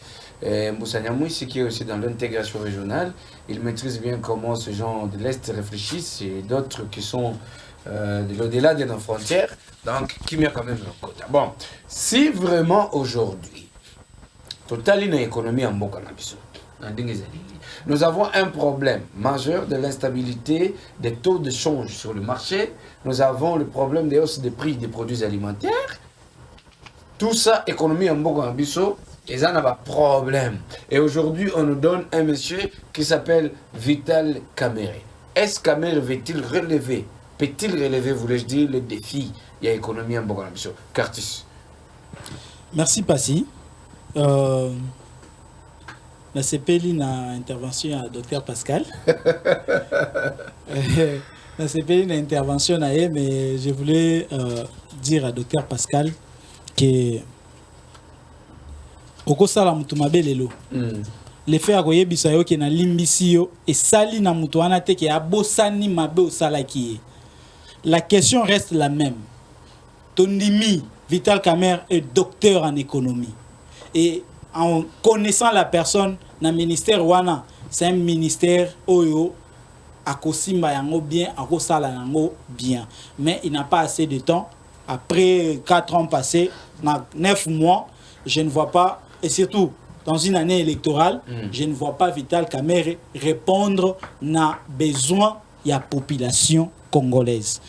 Mboussa Nyamwisi qui est aussi dans l'intégration régionale, il maîtrise bien comment ce genre de l'Est réfléchissent et d'autres qui sont de l'au-delà de nos frontières. Donc, qui met quand même le quota. Bon, si vraiment aujourd'hui, total une économie en bon cannabis, nous avons un problème majeur de l'instabilité des taux de change sur le marché. Nous avons le problème des hausses des prix des produits alimentaires. Tout ça, économie en bon cannabis, et ça n'a pas de problème. Et aujourd'hui, on nous donne un monsieur qui s'appelle Vital Kamerhe. Est-ce Kamerhe peut-il relever, voulais-je dire, le défi de l'économie en bon cannabis? Curtis. Merci, Passy. La CPLI na intervention à Dr Pascal. La CPLI na intervention à elle, mais je voulais dire à Dr Pascal que au kosala mutu mabe lelo. Le fait akoye bisayo ke na limbisi yo et sali na mutu wana te ke abosani mabe osala ki. La question reste la même. Tondimi Vital Kamerhe est docteur en économie. Et en connaissant la personne dans le ministère wana, c'est un ministère oyo akosimba yango bien, akosala yango bien. Mais il n'a pas assez de temps. Après 4 ans passés, 9 mois, je ne vois pas, et surtout dans une année électorale, je ne vois pas Vital Kamerhe répondre à besoin de la population congolaise.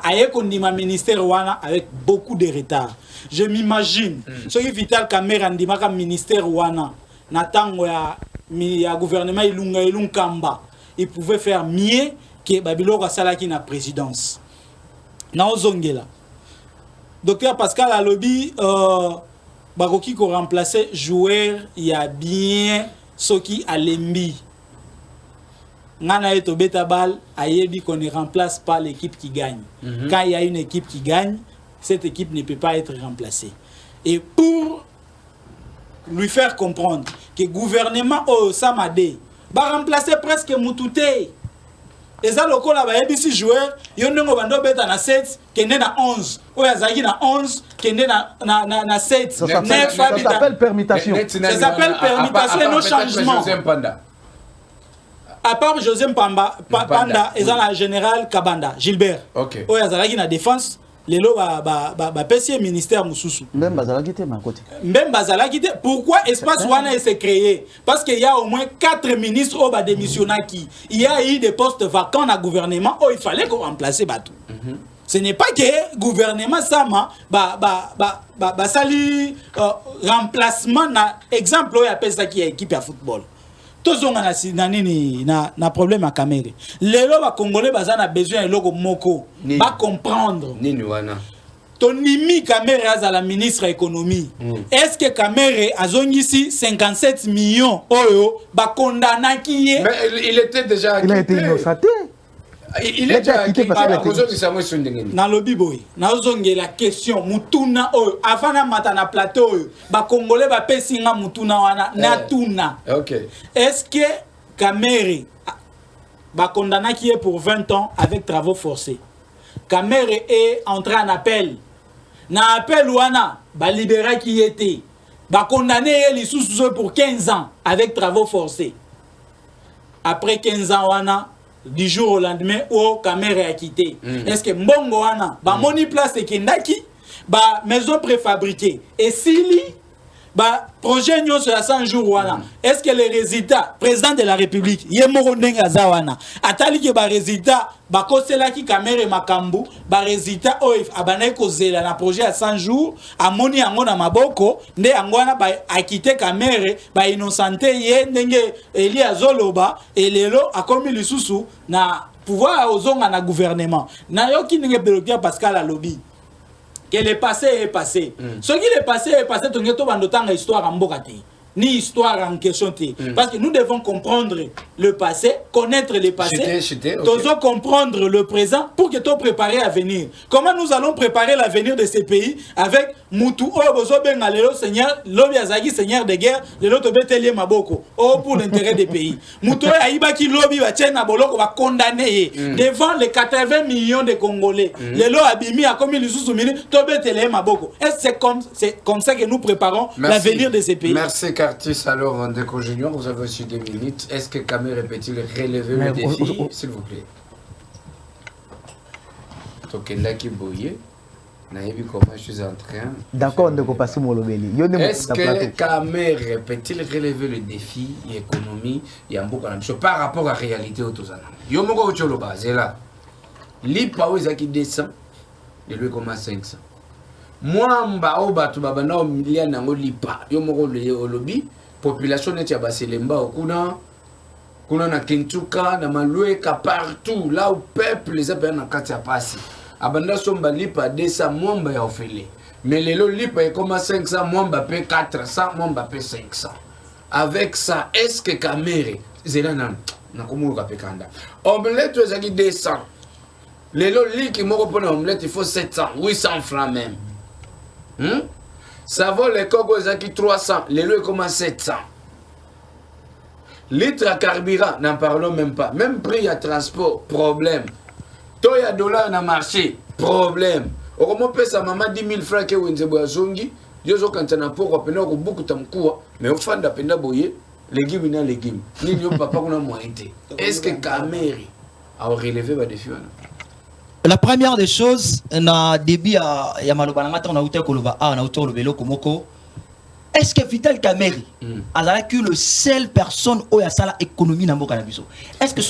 Ayekondima ministère wana avec beaucoup de retard. Je m'imagine, ce que Vital Kamerhe andimaka ministère wana, natango ya gouvernement Ilunkamba, il pouvait faire mieux que Babilo Salaki na présidence. Na ozongela. Docteur Pascal Alobi, bakoki ko remplacer joueur ya bien soki alembi. Ngana eto beta bal ayebi qu'on ne remplace pas l'équipe qui gagne. Quand il y a une équipe qui gagne, cette équipe ne peut pas être remplacée. Et pour lui faire comprendre que le gouvernement au Samadé va remplacer presque Moutouté. Et ça, le coup là, il y a des joueurs, il y a des joueurs na 7, qui est na 11. Ou il y a 11, qui est na 7. Ça s'appelle permutation. Ça s'appelle permutation et nos changements. À part José Mpanda, et le général Kabanda, Gilbert. Ok. Ou il y a la défense. Lelo ba pesier ministère mususu même bazala quitté ma côté même bazala quitté pourquoi espace wana s'est créé parce qu'il y a au moins 4 ministres au ba démissionné qui il y a eu des postes vacants dans le gouvernement où il fallait qu'on remplace batou. Ce n'est pas que gouvernement sama ba sali remplacement na exemple où il appelle ça qui est équipe à football. Tous on a problème à Caméré. Les Congolais ont besoin de logo moko ba comprendre. Nini wana. Tonimi Caméré à la ministre économie. Est-ce que Caméré a ici 57 millions euro ba condamna qui est? Mais il était déjà il a été innocenté. Il est déjà acquitté parce qu'il est na lobby boy na ozonge la question mutuna oyo afana mata na plateau oyo ba congolais ba pesinga mutuna wana na tuna. OK. Est-ce que Caméré ba condamné qui est pour 20 ans avec travaux forcés? Caméré est entré en appel. Na appel wana ba libéré qui était. Ba condamné les sous pour 15 ans avec travaux forcés. Après 15 ans wana du jour au lendemain où Caméré a quitté. Est-ce que Mbongo wana ba moni place et kendaki ba maison préfabriquée et sili ba projet nyo sur 100 jours wana. Est-ce que les résultats président de la République yemoro ndenga za wana atali ke ba résultat ba kosela ki Caméré makambu ba résultat o abana ko zela na projet à 100 jours amoni yango na maboko nde yango wana ba akite Caméré ba innocenté ye ndenge Eli azoloba elelo akomi lisusu na pouvoir ozonga na gouvernement na yoki ndenge Docteur Pascal alobi que le passé est passé. Ce qui est passé, tu as histoire en Bogati. Ni histoire en question. Parce que nous devons comprendre le passé, connaître le passé, devons comprendre le présent pour que tu prépares l'avenir. Comment nous allons préparer l'avenir de ces pays avec Moutou, Seigneur, Lobiazagi, Seigneur de guerre, le Loto Betelier Maboko, pour l'intérêt des pays. Moutou Aïbaki Lobi va condamner devant les 80 millions de Congolais. Le Lo Abimi a commis le sous-soumini, Tobetelier Maboko. C'est comme ça que nous préparons l'avenir de ces pays. Merci. Curtis, alors, Ndeko Junior, vous avez aussi 2 minutes. Est-ce que Caméré peut-il relever le défi, s'il vous plaît? Tokendaki Boye, Naïbi, comment je suis en train. D'accord, Ndeko Passi Molobeli. Est-ce que Caméré peut-il relever le défi, l'économie, par rapport à la réalité au Tozana? Yomoko Ocholoba, c'est là. L'IPAO, qui descend, et lui commence 500. Moi, je suis un peu lipa. Je suis un lobby. Population est Baselemba, kuna na Kintuka, na Malueka, partout. Là où le peuple les a bien en Katia passé. Abanda somba lipa 200, moi ya ofele. Mais les lipa est comme 500, moi paie 400, moi paie 500. Avec ça, est-ce que Caméré, Zélanan, na komu ka pekanda. Omelette ezaki 200. Les li qui moko pona omelette il faut 700, 800 francs même. Ça vaut les cocos qui 300, les lois comme 700. Litre à carburant, n'en parlons même pas. Même prix à transport, problème. Toya dollar na marché, problème. Au moins, ça maman 10 000 francs que vous avez zongi. Dieu quand on a pour appeler beaucoup de temps, mais au fond d'appeler boyer, légumes na légumes. Ni n'y a pas qu'on a moyen. Est-ce que Caméré a relevé le défi? La première des choses, na début à Yamalobananga, on a outé Koloba, on a outé Olobelo Komoko. Est-ce que Vital Caméré a que le seule personne où il y a ça l'économie dans le Canabiso? Est-ce que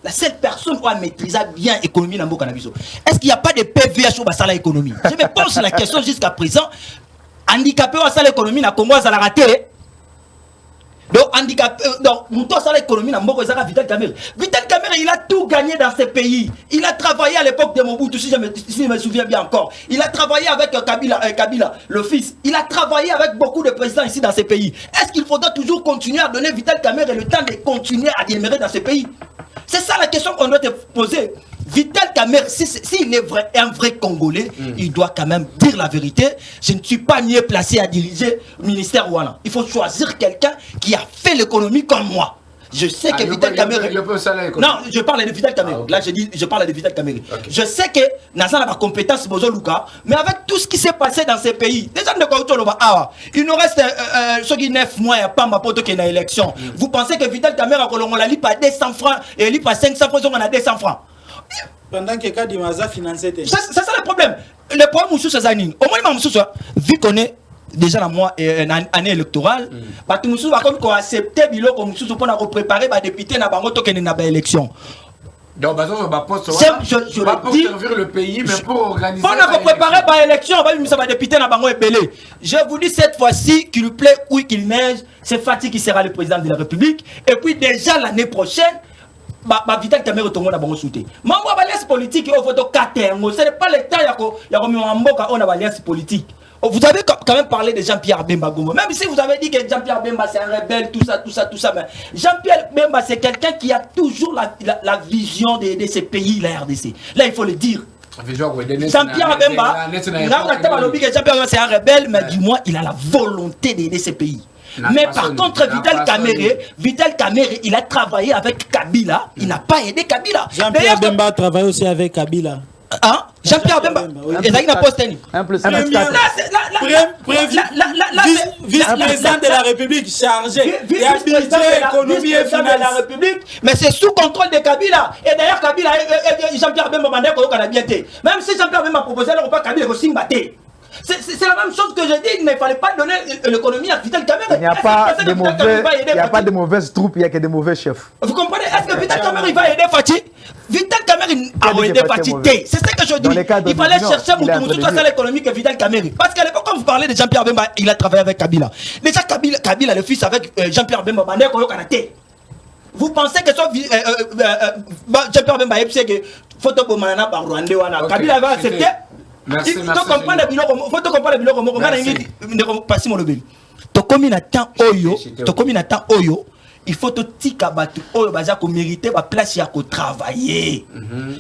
la seule personne où a maîtrisé bien l'économie dans le Canabiso? Est-ce qu'il n'y a pas de PVH où ça l'économie? Je me pose la question jusqu'à présent. Handicapé où ça l'économie dans le Congo, ça l'a raté. Donc, handicapé, donc, nous tous à l'économie, Vital Caméré. Vital Caméré, il a tout gagné dans ce pays. Il a travaillé à l'époque de Mobutu, si je me souviens bien encore. Il a travaillé avec Kabila, le fils. Il a travaillé avec beaucoup de présidents ici dans ce pays. Est-ce qu'il faudra toujours continuer à donner Vital Caméré le temps de continuer à demeurer dans ce pays? C'est ça la question qu'on doit te poser. Vital Kamerhe, s'il est un vrai Congolais, il doit quand même dire la vérité. Je ne suis pas mieux placé à diriger le ministère Ouana. Il faut choisir quelqu'un qui a fait l'économie comme moi. Je sais que Vital Kamerhe. Non, je parle de Vital Kamerhe. Là, je parle de Vital Kamerhe. Okay. Je sais que Nazan a la compétence Bozo Luka, mais avec tout ce qui s'est passé dans ces pays, déjà il nous reste ce qui 9 mois et pas ma pote qui est dans l'élection. Vous pensez que Vital Kamerhe, on l'a lit pas 200 francs et lit pas 500 francs, on a 200 francs. Pendant que Kadimaza financé. C'est ça le problème. Le problème, c'est ça. Au moins, vu qu'on est déjà dans moi une année électorale, tout le monde va accepter pour préparer les députés dans l'élection. Donc, je pas pour servir le pays, mais pour organiser. Pour préparer l'élection, on va mettre les députés dans l'élection. Je vous dis cette fois-ci, qu'il plaît ou qu'il neige, c'est Fatih qui sera le président de la République. Et puis déjà l'année prochaine, Vital Kamerhe tout le monde a bon soutien. Mais on va l'alliance politique au photo 4 ce n'est pas le temps il y a on a l'alliance politique. Vous avez quand même parlé de Jean-Pierre Bemba Gombo. Même si vous avez dit que Jean-Pierre Bemba c'est un rebelle, tout ça, mais Jean-Pierre Bemba c'est quelqu'un qui a toujours la vision de ces pays, la RDC. Là, il faut le dire. Jean-Pierre Bemba, c'est un rebelle, mais du moins, il a la volonté d'aider ces pays. Mais par contre, Vital Kamerhe, il a travaillé avec Kabila, il n'a pas aidé Kabila. Jean-Pierre Bemba a travaillé aussi avec Kabila. Hein? Jean-Pierre Bemba, il a une poste. Vice-président de la République chargé de budget, économie et finance de la République. Mais c'est sous contrôle de Kabila. Et d'ailleurs, Kabila, Jean-Pierre Bemba m'a dit qu'on a bien été. Même si Jean-Pierre Bemba proposé, on pas Kabila aussi batté. C'est la même chose que je dis, il ne fallait pas donner l'économie à Vital Kamerhe. Il n'y a pas de mauvaises troupes, il n'y a que de mauvais chefs. Vous comprenez? Est-ce que Vital Kamerhe va aider Fatih? Vital Kamerhe a aidé Fatih. C'est ce que je dis. Il fallait chercher Moutoumoutou à l'économie que Vital Kamerhe. Parce qu'à l'époque, quand vous parlez de Jean-Pierre Bemba, il a travaillé avec Kabila. Déjà, Kabila, le fils avec Jean-Pierre Bemba, vous pensez que Jean-Pierre Bemba est que photo Bomanana par Rwanda, Kabila va accepter? Merci, il faut comprendre le bilan comme on a passé mon lobby. To comme oyo, il faut te tika batu oyo baza ko mériter ba place ya ko travailler.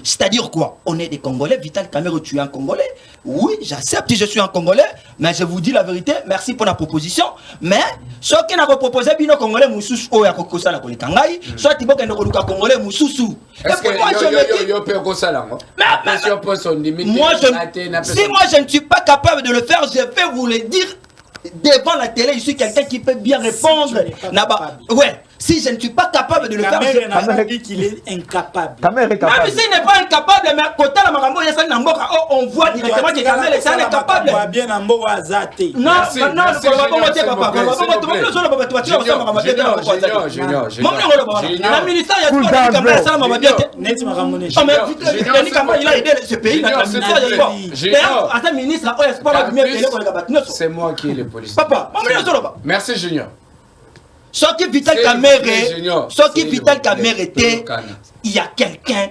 C'est-à-dire quoi? On est des Congolais, Vital Kamerhe tu es un Congolais. Oui, j'accepte, je suis un Congolais, mais je vous dis la vérité, merci pour la proposition, mais ce qui n'a pas proposé bino Congolais mususu oyo akokosa la kolekangai, soit tiboka ndoko luka Congolais mususu. Est-ce que si moi je ne suis pas capable de le faire, je vais vous le dire devant la télé, je suis quelqu'un qui peut bien répondre. Ouais. Si je ne suis pas capable de le faire, Kamerhe dit qu'il est incapable. Kamerhe est capable. Même s'il n'est pas incapable, mais côté la Marambo, on voit directement que Kamerhe est incapable. Non, la ministre il a aidé ce pays. C'est moi qui ai le policier. Papa, merci Junior. Ce qui Vital Kamerhe était, il y a quelqu'un,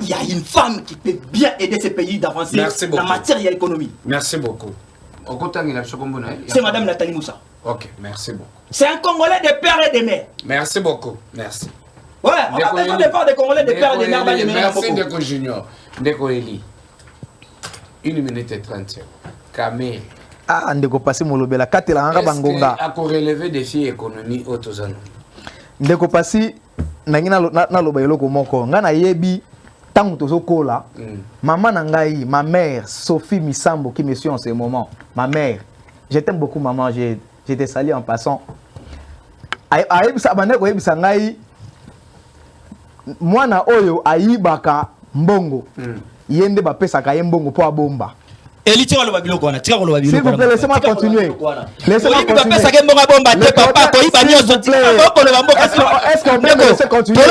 il y a une femme qui peut bien aider ces pays d'avancer en matière économique. Merci beaucoup. C'est Madame Nathalie Moussa. Ok, merci beaucoup. C'est un Congolais de père et de mère. Merci beaucoup, merci. Ouais, on a besoin de faire des Congolais de père et de mère. Merci Ndeko Junior. Ndeko Eli. 1 minute et 30 secondes. Kamerhe. Ah, ndeko passé molobela katela anga bangonga. A relever défi économie autozano. Ndeko passé nangina na loba eloko moko. Nga na yebi tango tozokola. Maman na ngai, ma mère Sophie Misambo qui me suit en ce moment. Ma mère. Je t'aime beaucoup maman, je te salue en passant. Ayebisa bandeko yebisa ngai mwana oyo ayibaka mbongo. Yende ba pesa ka mbongo po abomba. S'il vous plaît, laissez-moi continuer. Laissez-moi continuer. Est-ce qu'on peut laisser continuer?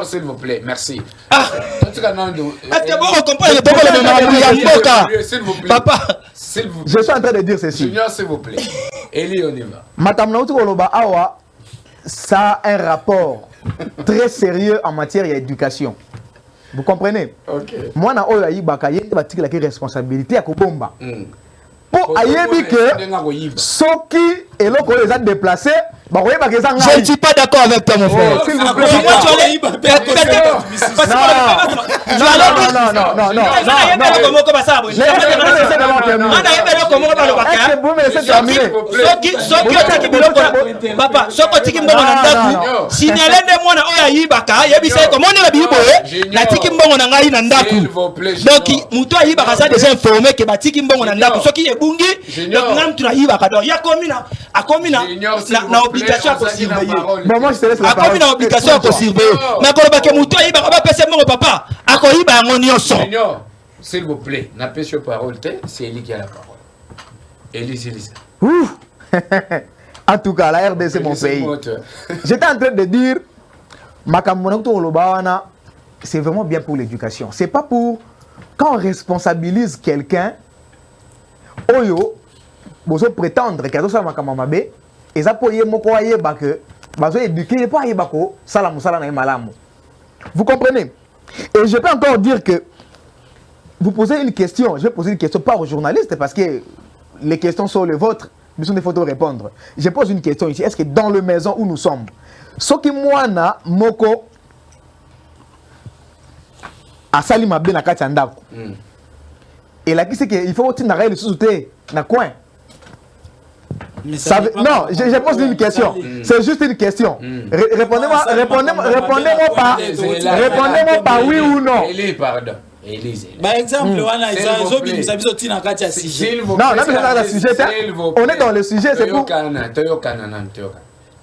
S'il vous plaît, merci. Papa, je suis en train de dire ceci. Junior, s'il vous plaît. Eli, on y va. Madame Naouti Koloba Awa, ça a un rapport très sérieux en matière d'éducation. Vous comprenez? Ok. Moi, na oyo ayi baka yende batikela ki responsabilité ya kobomba. pour ayebi que soki eloko les a déplacés je ne suis pas d'accord avec toi, mon frère. S'il vous plaît. Obligation à surveiller. Moi, je te laisse la parole. A comme une obligation à surveiller. Mais quand on va que Moutou aïba, on va passer mon papa. À quoi il va en onioso. S'il vous plaît, n'a pas sur parole, c'est Eli qui a la parole. Eli, c'est Lisa. En tout cas, la RDC, mon pays. J'étais en train de dire, c'est vraiment bien pour l'éducation. C'est pas pour quand on responsabilise quelqu'un, Oyo, vous prétendre qu'il y a tout ça, et ça peut éduquer, vous comprenez? Et je peux encore dire que vous posez une question, je vais poser une question pas aux journalistes parce que les questions sont les vôtres, mais sont des photos répondre. Je pose une question ici, est-ce que dans le maison où nous sommes, ce qui moi moko a sali mabe na kati ndako. Et là qui c'est qu'il faut que tu n'arrêtes le sous-souté na coin. Non, je pose une question. C'est juste une question. Répondez-moi par oui ou non. Pardon. Par exemple, on est dans le sujet, c'est pour...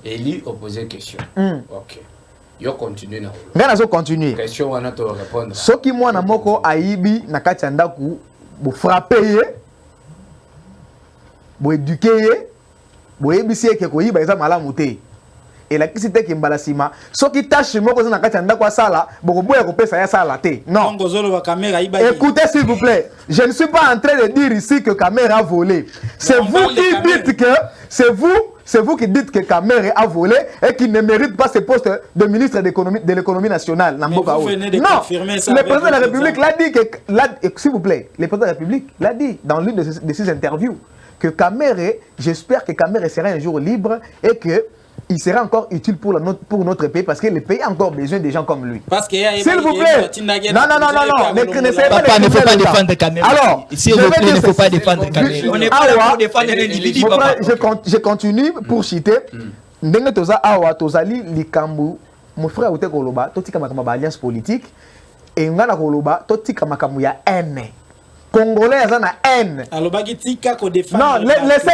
Eli opposé question. Ok. Yo continue na. Continue. Question wana to répondre. Ce qui moi na moko aibi na kati ndaku, bo frapper, bo éduquer. Boyebisi ke ko yiba eza malamu te électricité ki mbalasima soki tâche moko za na kati ndako asala boko boya ko pesa ya sala te non écoutez s'il vous plaît, je ne suis pas en train de dire ici que caméra a volé. C'est vous qui dites que c'est vous qui dites que Kamere a volé et qu'il ne mérite pas ce poste de ministre de l'économie nationale. Mais vous venez de confirmer ça. Le président de la République l'a dit s'il vous plaît, le président de la République l'a dit dans l'une de ses interviews que Kamere, j'espère que Kamere sera un jour libre et que il sera encore utile pour notre pays parce que le pays a encore besoin de gens comme lui. S'il vous plaît. Non. Ne pas défendre Kamere. Alors, s'il vous plaît, il ne faut pas défendre Kamere. On n'est pas là pour défendre un individu. Je continue pour citer. Ndenge toza awa tozali likambu. Mon frère Oute Koloba, totika makama alliance politique et ngana Koloba, totika makamu ya haine. Congolais ont la haine. Non,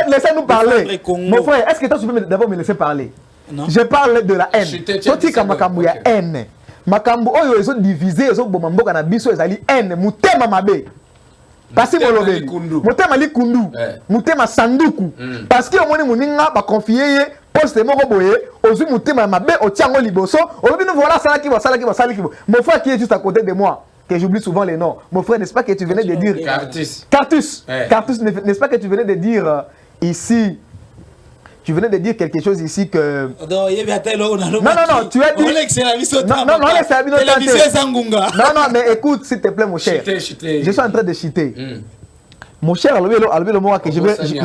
laissez-nous parler. Mon frère, est-ce que toi tu peux d'abord me laisser parler? Non. Je parle de la haine. Totika makambu ya haine. Makambu oyo ezo divisé, ezo bomamboka na biso ezali haine. Mutema mabe. Pasi molobeli. Mutema likundu. Mutema sanduku. Parce que omoni muninga ba confier poste moko boye, ozu mutema mabe otiango liboso. Olobi nous voilà salaki. Mon frère qui est juste à côté de moi. Que j'oublie souvent les noms. Mon frère, n'est-ce pas que tu venais de dire... Cartus. Cartus, n'est-ce pas que tu venais de dire ici... Tu venais de dire quelque chose ici que... Non, tu as dit... Non, mais écoute, s'il te plaît, mon cher. Je suis en train de chiter. Mon cher, le mot que je vais... C'est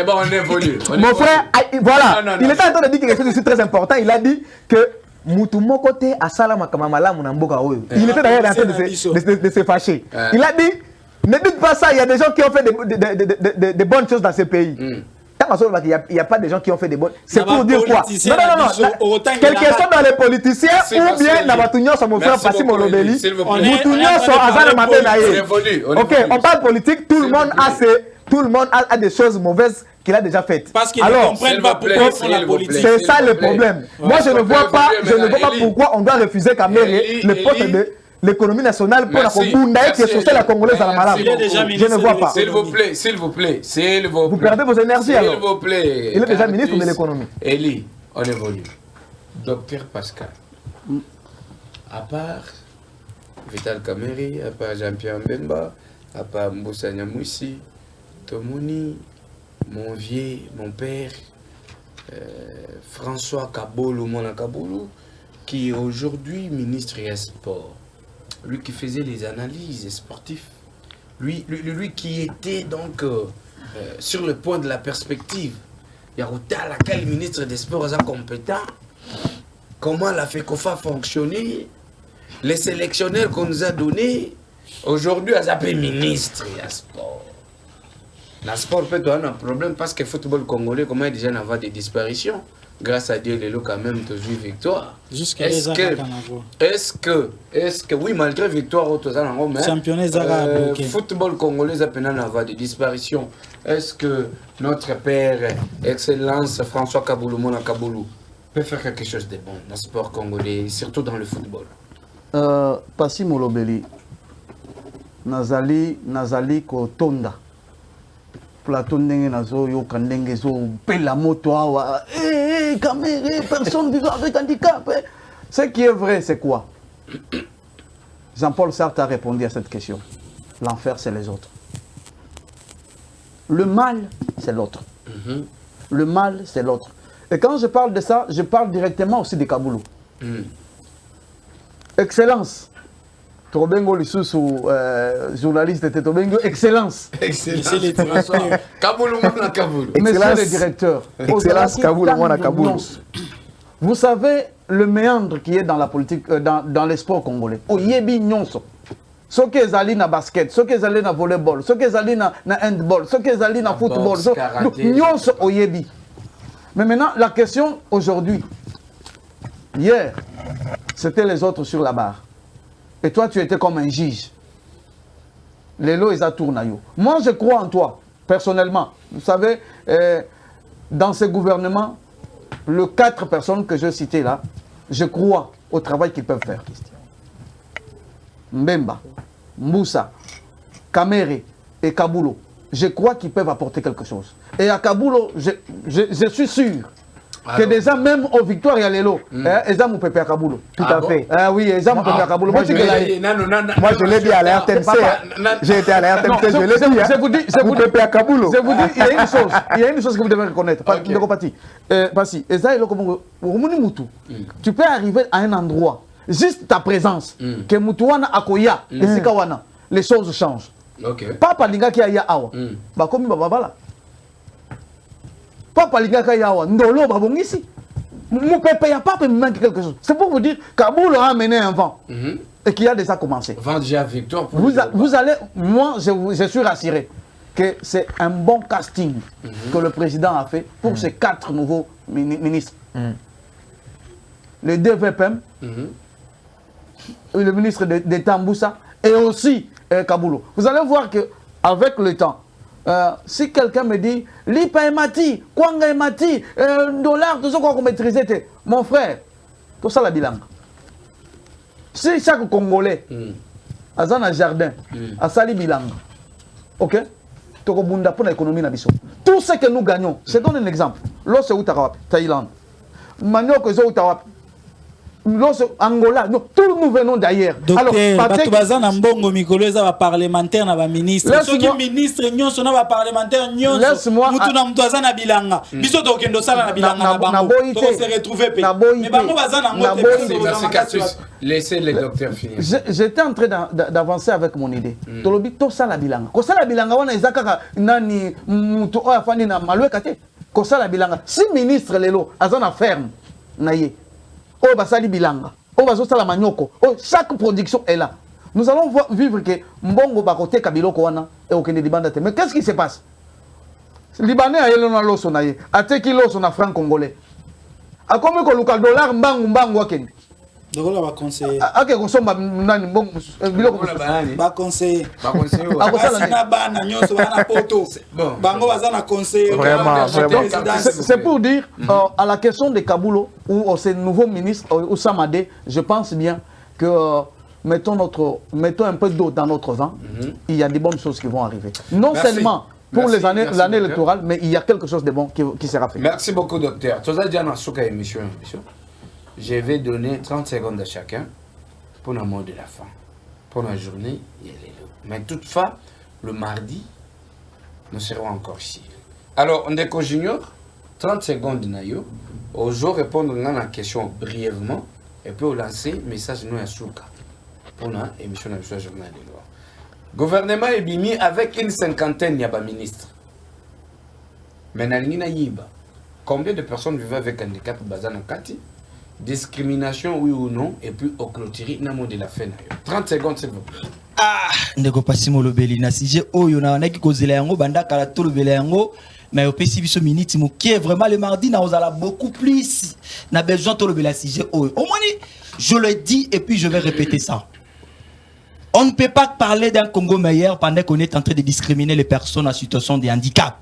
bon, on évolue. Mon frère, voilà. Il était en train de dire quelque chose ici très important. Il a dit que... Mutumo côté asala makamamala munamboka oyo. Il était d'ailleurs en train de se fâcher. Il a dit, ne dites pas ça, il y a des gens qui ont fait des bonnes choses dans ce pays. Il n'y a pas de gens qui ont fait des bonnes... C'est pour dire quoi? Non. Quelques sont dans les politiciens ou bien dans Batunyo, son mon frère Passi Molobeli. Mutunyo sont Azar Mabenaye. Ok, on parle politique, tout le monde a des choses mauvaises qu'il a déjà faites. Parce qu'ils ne comprennent pas pourquoi ils font la politique. C'est ça le problème. Moi, je ne vois pas pourquoi on doit refuser Kamere le poste de l'économie nationale pour la Kobunda qui est sur la Congolaise à la malade. Je ne vois pas. S'il vous plaît. Vous perdez vos énergies alors. S'il vous plaît. Il est déjà ministre de l'économie. Eli, on évolue. Docteur Pascal, à part Vital Kamere, à part Jean-Pierre Mbemba, à part Mboussa Nyamwisi, Tomoni, mon vieux, mon père, François Kabolo, Mona Kabolo, qui est aujourd'hui ministre des Sports. Lui qui faisait les analyses sportives lui qui était donc sur le point de la perspective. Il y a laquelle le ministre des Sports est compétent. Comment la FECOFA fonctionné, les sélectionneurs qu'on nous a donnés, aujourd'hui, ils appellent ministre et sport. Le sport peut avoir un problème parce que le football congolais, comment déjà n'avoir des disparitions. Grâce à Dieu, les lots quand même te jouent victoire. Jusqu'à est-ce que, oui, malgré victoire, mais football congolais a peine avoir des disparitions. Est-ce que notre père, Excellence François Kaboulou, Mona Kaboulou, peut faire quelque chose de bon dans le sport congolais, surtout dans le football? Pasi Molobeli, Nazali Kotonda. Plateau ndenge nazo yo kandenge zo pela moto awa caméra personne vivant avec handicap. Ce qui est vrai, c'est quoi? Jean-Paul Sartre a répondu à cette question. L'enfer, c'est les autres. Le mal, c'est l'autre. Le mal, c'est l'autre. Et quand je parle de ça, je parle directement aussi de Kaboulou. Excellence. Tobengo Lissousou, journaliste de Tobengo, excellence. Excellence. Kaboulou, Mona Kaboulou. Monsieur le directeur. Excellence Kaboulou, Mona Kaboulou. Vous savez le méandre qui est dans la politique, dans les sports congolais. Au Yebi Nyonso. Ce qui est allé dans basket, ce qui est allé dans volleyball, ce qui est allé dans handball, ce qui est allé dans football. Nyonso au Yebi. Mais maintenant, la question aujourd'hui, hier, c'était les autres sur la barre. Et toi, tu étais comme un juge. Les lots, ils a tourné. Moi, je crois en toi, personnellement. Vous savez, dans ce gouvernement, les 4 personnes que je citais là, je crois au travail qu'ils peuvent faire. Mbemba, Moussa, Kamere et Kaboulou. Je crois qu'ils peuvent apporter quelque chose. Et à Kaboulou, je suis sûr que déjà même aux victoires, il y a les lots. Ils ont pépé à Kaboulou. Tout à fait. Oui, ils ont pépé à Kaboulou. Moi, je l'ai dit à la RTNC. J'ai été à la RTNC, je l'ai dit. Je vous dis, pépé à Kaboulou. Je vous dis, il y a une chose que vous devez reconnaître. Tu peux arriver à un endroit, juste ta présence, que Moutouana Akoya, et Sikawana, les choses changent. Papa Linga qui a ya awa. Bah comme babala. Papa Linga qui a ya awa. Ndolo babongisi. Mon pépé ya papa me manque quelque chose. C'est pour vous dire Kaboulou a amené un vent et qui a déjà commencé. Vent déjà victoire. Vous allez, moi je suis rassuré que c'est un bon casting que le président a fait pour ces 4 nouveaux ministres. Le DVPM, le ministre d'État Mboussa et aussi Kaboulou. Vous allez voir qu'avec le temps, si quelqu'un me dit Lipa et Mati, Kwanga et Mati, dollar, tout ça qu'on maîtrise, mon frère, tout ça la bilanga. Si chaque Congolais a un jardin, a sali bilanga, ok? Pour l'économie nabiso. Tout ce que nous gagnons, je donne un exemple. Lorsque vous êtes Thaïlande, Manioc est Ottawa. Angola, tous nous venons d'ailleurs. Docteur, Batoubaza Nambongo Mikolo, ça va parlementaire, na va ministre. Ceux qui ministre, nyon sona va parlementaire, nyon. Laisse-moi. Moutou na mtoaza na bilanga. Biso to kendo sala na bilanga na bango. To se retrouver pe. Mais bango baza na ngote. Laissez les docteurs finir. J'étais en train d'avancer avec mon idée. Tolobi to sala bilanga. Ko sala bilanga wana ezaka nani mutu o afani na malwe kate. Ko sala bilanga. Si ministre lelo azana ferme na ye. Oh, basali bilanga. Oh, basosala manioko. Oh, chaque production est là. Nous allons vivre que Mbongo bakote kabiloko wana et okende libanda te. Mais qu'est-ce qui se passe? Libanais a yelo na loso na ye. Ateki loso na franc congolais. A combien ko luka dollar mbangu wakende? Dokola ba conseiller. Ake kosomba nani mbongo biloko ba conseiller. Ba conseiller. Akosala na bana nyonso bana poto. Bango baza na conseiller. Vraiment. C'est pour dire à la question de Kaboulou ou ces nouveaux ministres ou Samadé, je pense bien que mettons un peu d'eau dans notre vin, il y a des bonnes choses qui vont arriver. Non seulement pour l'année électorale, mais il y a quelque chose de bon qui sera fait. Merci beaucoup, docteur. Je vais donner 30 secondes à chacun pour le mot de la fin. Pour la journée, il y a les lots. Mais toutefois, le mardi, nous serons encore ici. Alors, on est Junior, 30 secondes, Nayo. Ojo répondre à la question brièvement et puis lancer message nous à Souka pour la émission de la journée de loi. Gouvernement est bimi avec une cinquantaine de ministres. Mais combien de personnes vivent avec handicap bazana kati? Discrimination, oui ou non? Et puis au clôturer, n'a de la fin. 30 secondes, s'il vous plaît. Ah, ndeko Passimo Lobeli na sujet oyo na naki kozela yango banda kala to lobela yango mais au PC biso minute qui est vraiment le mardi na ozala beaucoup plus na besoin to lobela sujet oyo. Au moins je le dis et puis je vais répéter ça. On ne peut pas parler d'un Congo meilleur pendant qu'on est en train de discriminer les personnes en situation de handicap.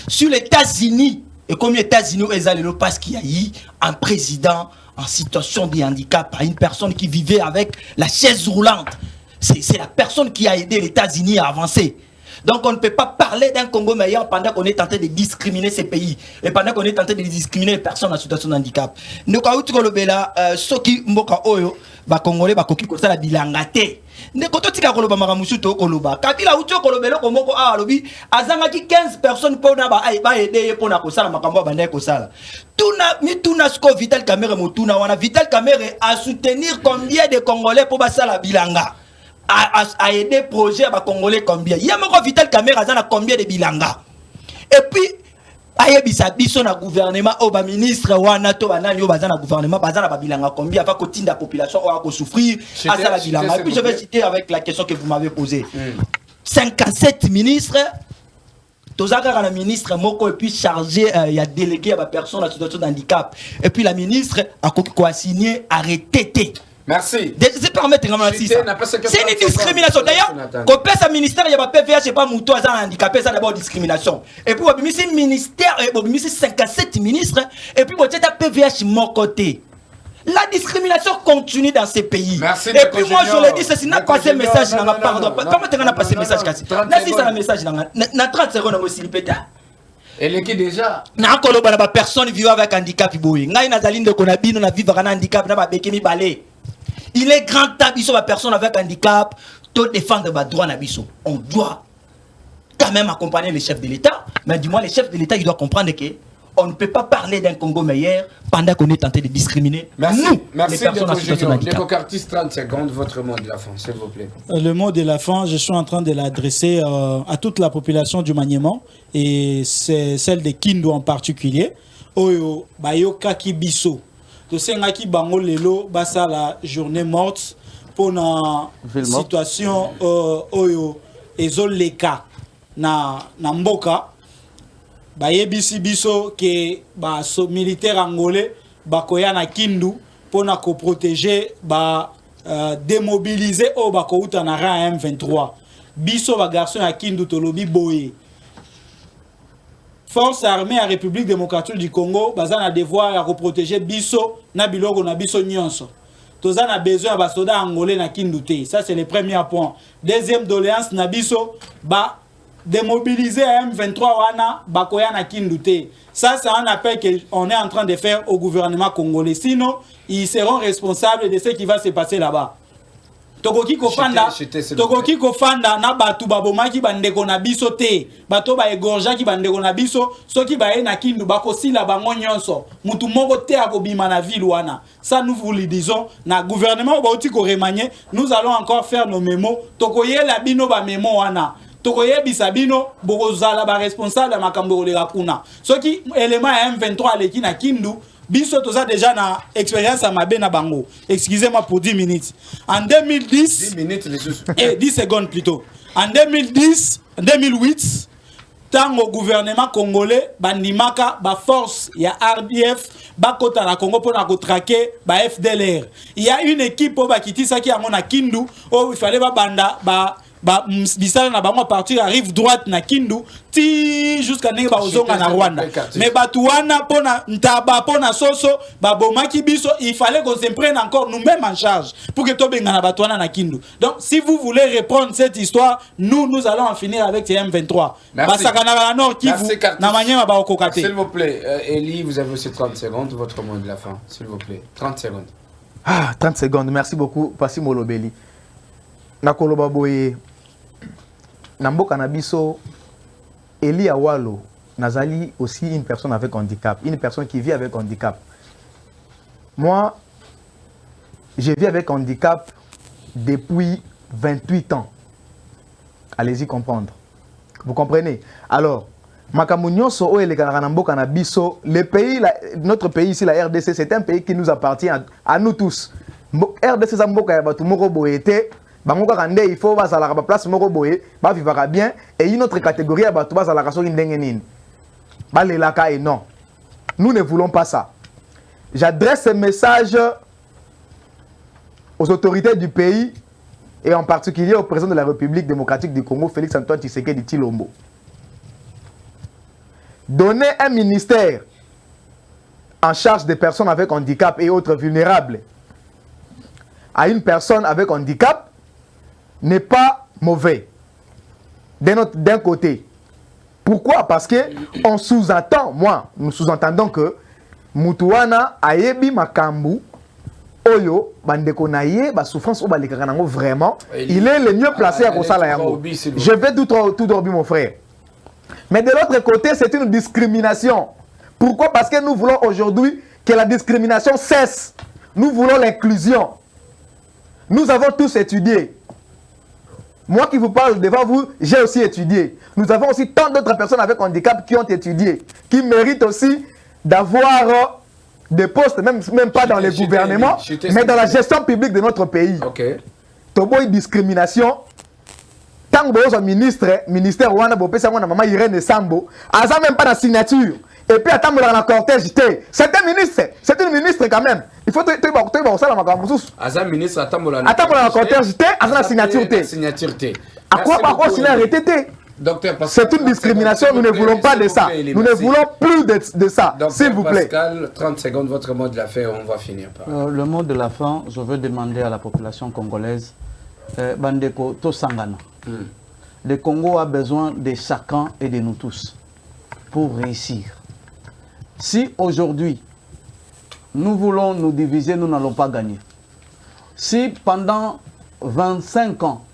Sur les États-Unis, et comme les États-Unis, parce qu'il y a eu un président en situation de handicap, une personne qui vivait avec la chaise roulante. C'est la personne qui a aidé les États-Unis à avancer. Donc on ne peut pas parler d'un Congo meilleur pendant qu'on est en train de discriminer ces pays et pendant qu'on est en train de discriminer les personnes en situation de handicap. Nous avons dit que ceux qui mboka oyo ba congolais ba koki kosala bilanga te. Ne koto tika koloba makamusu to koloba. Kabila uti kolobelo ko moko a lobi azanga ki 15 personnes pona ba aider pona kosala makambo banda kosala. Tuna sko Vital Kamerhe motuna wana Vital Kamerhe a soutenir combien de Congolais pour basala bilanga. A aider projet à Congolais combien. Il y a encore Vital Kamerhe a combien de bilanga. Et puis ayebisa biso na gouvernement au ba ministre wana to banani o bazana gouvernement bazana ba bilanga combien va kotinda population o ko souffrir à ça la bilanga. Et puis je vais citer avec la question que vous m'avez posée. 57 ministres tozaka na ministre moko et puis chargé il y a délégué à la personne en situation de handicap et puis la ministre a quoi signé arrêté. Merci. C'est permettre c'est une discrimination. D'ailleurs, quand on passe à ministère, il y a pas PVH, c'est pas mouton, ça handicapé, ça d'abord discrimination. Et puis, on a ministère, on a 57 ministres, et puis, on a PVH mon côté. La discrimination continue dans ces pays. Merci. Et puis, moi, je le dis, c'est n'a pas ce message, pardon. Permettez-moi de passer message, Kassi. N'a-t-il ça le message, n'a 30 secondes, aussi, peut-être. Elle est qui déjà? Na koloba na ba personne vivant avec handicap boy. Ngai na zaline de konabino na vivre avec handicap na ba bekemi balé. Il est grand tabiso la personne avec handicap to défendre ba droit na biso. On doit quand même accompagner les chefs de l'État, mais du moins les chefs de l'État ils doivent comprendre que on ne peut pas parler d'un Congo meilleur pendant qu'on est tenté de discriminer nous, les personnes en situation de handicap. Décocartis 30 secondes, votre mot de la fin, s'il vous plaît. Le mot de la fin, je suis en train de l'adresser à toute la population du Maniement et c'est celle de Kindu en particulier. Oyo, bayo kaki biso. To sengaki bango lelo basa la journée morte pour na situation oyo ezoleka na mboka. Bayebisi biso ke ba so militaire angolais bakoya na Kindu pona ko protéger ba démobiliser o bakouta na M23 biso ba garçon ya Kindu tolobi boye force armée à République démocratique du Congo bazana devoir à protéger biso na biloko na biso nyonso tozana besoin ba soda angolais na Kindu te. Ça c'est le premier point. Deuxième doléance na biso ba démobiliser M23 wana bakoya na Kindu te. Ça c'est un appel qu'on est en train de faire au gouvernement congolais. Sinon, ils seront responsables de ce qui va se passer là-bas. Tokoki kofanda na batu babomaki bandeko na biso te. Bato ba egorjaki bandeko na biso soki ba na Kindu bakosila bango nyonso. Mutu moko te akobima na ville wana. Ça nous vous le disons na gouvernement ba oti ko remanier, nous allons encore faire nos mémos. Tokoyela bino ba mémo wana. Tokoyebisa bino bokozala ba responsable makambo oleka kuna. Soki élément M23 aleki na Kindu biso toza déjà na expérience à mabe na bango. Excusez-moi pour 10 minutes. En 2010 10 minutes les sous. 10 secondes plutôt. En 2008 tango gouvernement congolais bandimaka ba force ya RDF bakota na Congo pour na ko traquer ba FDLR. Il y a une équipe au bakitisa qui a mon na Kindu où il fallait ba banda ba bisala na bango partir arrive droite na Kindu ti jusqu'à ndenge ba ozonga na Rwanda. Mais batuana pona ntaba pona soso ba bomaki biso, il fallait qu'on se prenne encore nous-mêmes en charge pour que tobenga na batuana na Kindu. Donc si vous voulez reprendre cette histoire, nous allons en finir avec ces M23. Basakana na nord Kivu na manyema ba okokate. S'il vous plaît, Eli, vous avez aussi 30 secondes, votre mot de la fin, s'il vous plaît. 30 secondes. 30 secondes. Merci beaucoup Passimo Lobeli. Nakoloba boye Namboka Nabiso, Eli Awalo, Nazali aussi une personne avec handicap, une personne qui vit avec handicap. Moi, je vis avec handicap depuis 28 ans. Allez-y comprendre. Vous comprenez? Alors, le pays, notre pays ici, la RDC, c'est un pays qui nous appartient à nous tous. RDC, il faut la place bien et une autre catégorie et non. Nous ne voulons pas ça. J'adresse ce message aux autorités du pays et en particulier au président de la République démocratique du Congo, Félix Antoine Tshisekedi Tshilombo. Donner un ministère en charge des personnes avec handicap et autres vulnérables à une personne avec handicap n'est pas mauvais d'un côté. Pourquoi? Parce que on sous-entend, nous sous-entendons que Mutuana ayebi makambu oyo bandeko naye ba souffrance oba lekakanango vraiment il est le mieux placé à kosala yango. Je vais tout dormi mon frère. Mais de l'autre côté, c'est une discrimination. Pourquoi? Parce que nous voulons aujourd'hui que la discrimination cesse. Nous voulons l'inclusion. Nous avons tous étudié. Moi qui vous parle devant vous, j'ai aussi étudié. Nous avons aussi tant d'autres personnes avec handicap qui ont étudié, qui méritent aussi d'avoir des postes, même pas dans les gouvernements, mais dans la gestion publique de notre pays. Tobo une discrimination. Tant que ministère wana bopesa mwana maman Irène Sambo, aza même pas la signature. Et puis attends dans la cortège c'est un ministre, c'est une ministre quand même. Il faut te ça la makambo. Aza ministre attends dans la cortège aza la signature À quoi signer arrêté c'est une discrimination, nous ne voulons pas de ça. Nous ne voulons plus de ça, s'il vous plaît. Pascal, 30 secondes, votre mot de la fin, on va finir par. Le mot de la fin, je veux demander à la population congolaise, Bandeko Tosangana. Le Congo a besoin de chacun et de nous tous pour réussir. Si aujourd'hui, nous voulons nous diviser, nous n'allons pas gagner. Si pendant 25 ans,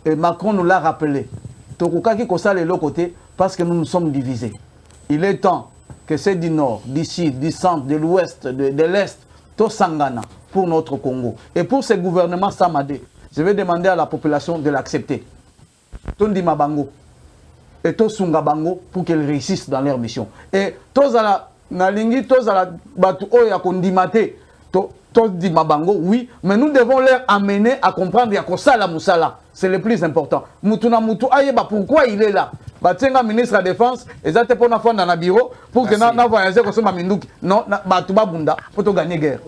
et Macron nous l'a rappelé, Tokukaki Kosa est de l'autre côté parce que nous nous sommes divisés. Il est temps que c'est du nord, du sud, du centre, de l'ouest, de l'est, Tosangana pour notre Congo. Et pour ce gouvernement Samadé, je vais demander à la population de l'accepter. Tondi Mabango et Tosunga Bango pour qu'ils réussissent dans leur mission. Et Tozala Nalingi, Tozala Batu Oya Kondimate, Tondi Mabango, oui, mais nous devons leur amener à comprendre Yakosala Moussala. C'est le plus important. Mutuna Mutu Ayeba, pourquoi il est là? Batenga ministre de la Défense, et ça te pour dans le bureau pour que nous voyagions comme ça. Non, Batuba Bunda, pour te gagner guerre.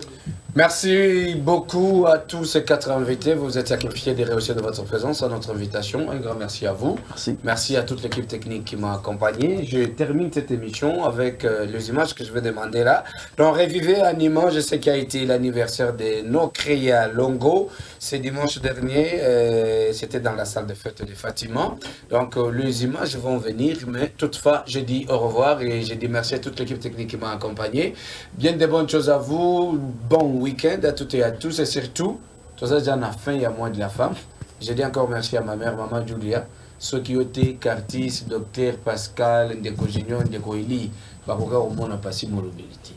Merci beaucoup à tous ces 4 invités. Vous êtes sacrifiés des réussites de votre présence à notre invitation. Un grand merci à vous. Merci. Merci à toute l'équipe technique qui m'a accompagné. Je termine cette émission avec les images que je vais demander là. Donc, revivez un image, je sais qu'il a été l'anniversaire de Nokreya Longo. C'est dimanche dernier, c'était dans la salle de fête de Fatima. Donc, les images vont venir, mais toutefois, je dis au revoir et je dis merci à toute l'équipe technique qui m'a accompagné. Bien de bonnes choses à vous. Bon week-end à toutes et à tous et surtout, tout ça déjà à la fin, il y a moins de la femme. Je dis encore merci à ma mère, maman Julia, ceux qui ont été Cartis, docteur Pascal, Ndeko Junior, Ndeko Eli, Bakoka au monde a passé mon mobilité.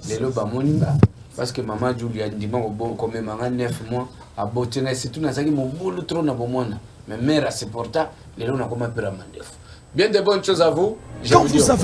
Les lots bamoninga, parce que maman Julia dit bon comme même 9 mois à Botina, c'est tout n'a pas mon boulot trop na bomona. Mais mère a supporté, les lots n'a comment peur à mandef. Bien de bonnes choses à vous. Je vous dis